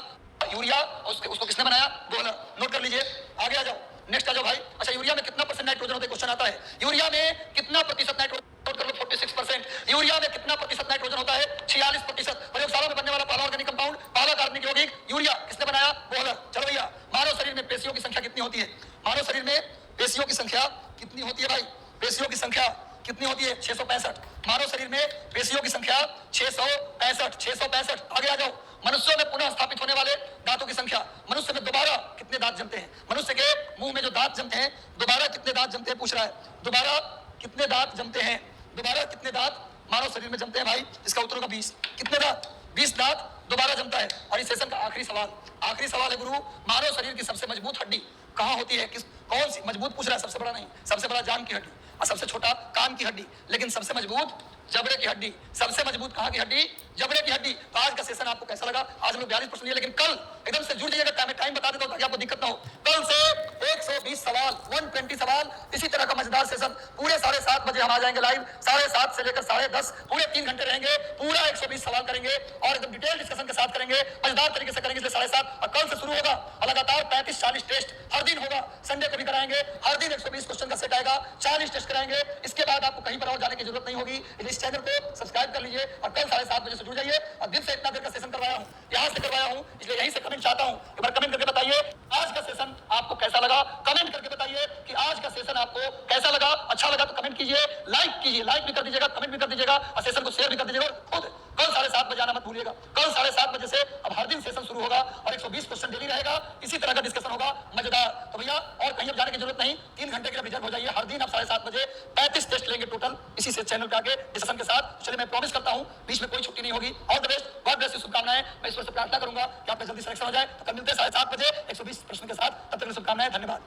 यूरिया, उसको किसने बनाया? बोहलर। नोट कर लीजिए, आगे आ जाओ, नेक्स्ट आ जाओ भाई। अच्छा, यूरिया में कितना % नाइट्रोजन होता है? क्वेश्चन आता है, यूरिया में कितना प्रतिशत नाइट्रोजन? 46%। यूरिया में कितना प्रतिशत नाइट्रोजन होता है? 46%। प्रयोगशाला में बनने वाला पहला ऑर्गेनिक कंपाउंड, पहला कार्बनिक यौगिक यूरिया, किसने बनाया? बोहलर। चलो भैया, मानव शरीर में पेशियों की संख्या कितनी होती है? मानव शरीर में पेशियों की संख्या कितनी होती है भाई? पेशियों की संख्या कितनी होती है? 665। मानव शरीर में पेशियों की संख्या 665। आगे आ जाओ, मनुष्यों में पुनः स्थापित होने वाले दांतों की संख्या। मनुष्य में दोबारा कितने दांत जमते हैं? मनुष्य के मुंह में जो दांत जमते हैं, दोबारा कितने दांत जमते हैं पूछ रहा है। दोबारा कितने दांत जमते हैं? दोबारा कितने दांत मानव शरीर में जमते हैं भाई? इसका उत्तर होगा 20। कितने दांत? 20 दांत दोबारा जमता है। और इस सेशन का आखिरी सवाल है गुरु, मानव शरीर की सबसे मजबूत हड्डी कहाँ होती है? कौन सी मजबूत पूछ रहा है? सबसे बड़ा नहीं, सबसे बड़ा जान की हड्डी और सबसे छोटा कान की हड्डी, लेकिन सबसे मजबूत जबड़े की हड्डी। सबसे मजबूत कहाँ की हड्डी? जबड़े की हड्डी। तो आज का सेशन आपको कैसा लगा? आज हम लोग 42% लिए, लेकिन कल एकदम से जुड़ जाइएगा। टाइम बता देता हूं ताकि आपको दिक्कत ना हो। कल से 120 सवाल, 120 सवाल, इसी तरह का मजेदार सेशन पूरे 7:30 बजे हम आ जाएंगे लाइव। 7:30 से लेकर 10:30 पूरे 3 घंटे रहेंगे। पूरा 120 सवाल करेंगे और एकदम डिटेल डिस्कशन के साथ करेंगे, मजेदार तरीके से करेंगे। इसलिए 7:30 और कल से शुरू होगा लगातार 35-40 टेस्ट हर दिन होगा। संडे को भी कराएंगे, हर दिन 120 क्वेश्चन का सेट आएगा, 40 टेस्ट कराएंगे। इसके बाद आपको कहीं पर और जाने की जरूरत नहीं होगी। इस चैनल को सब्सक्राइब कर लीजिए और कल 7:30 बजे से जुड़ जाइए। और दिन से इतना देर का सेशन करवाया हूं, यहां से करवाया हूं, इसलिए यहीं से कमेंट चाहता हूं। एक बार कमेंट करके बताइए आज का सेशन आपको कैसा लगा। कमेंट करके बताइए कि आज का सेशन आपको कैसा लगा। अच्छा लगा तो कमेंट कीजिए, लाइक कीजिए, लाइक भी कर दीजिएगा, कमेंट भी कर दीजिएगा और सेशन को शेयर भी कर दीजिएगा। और खुद कल 7:30 बजे आना मत भूलिएगा। कल 7:30 बजे से अब हर दिन सेशन शुरू होगा और 120 क्वेश्चन डेली रहेगा। इसी तरह का डिस्कशन होगा मजेदार। तो भैया और कहीं अब जाने की जरूरत नहीं, 3 घंटे के लिए रिजर्व हो जाइए। हर दिन आप 7:30 बजे 35 टेस्ट लेंगे टोटल इसी से चैनल पे आके डिस्कशन के साथ। चलिए, मैं प्रॉमिस करता हूं बीच में कोई छुट्टी नहीं होगी। All the best, God bless you, शुभकामनाएं। मैं ईश्वर से प्रार्थना करूंगा कि आपका जल्दी सिलेक्शन हो जाए। तो कल मिलते हैं 7:30 बजे 120 प्रश्न के साथ। तब तक शुभकामनाएं, धन्यवाद।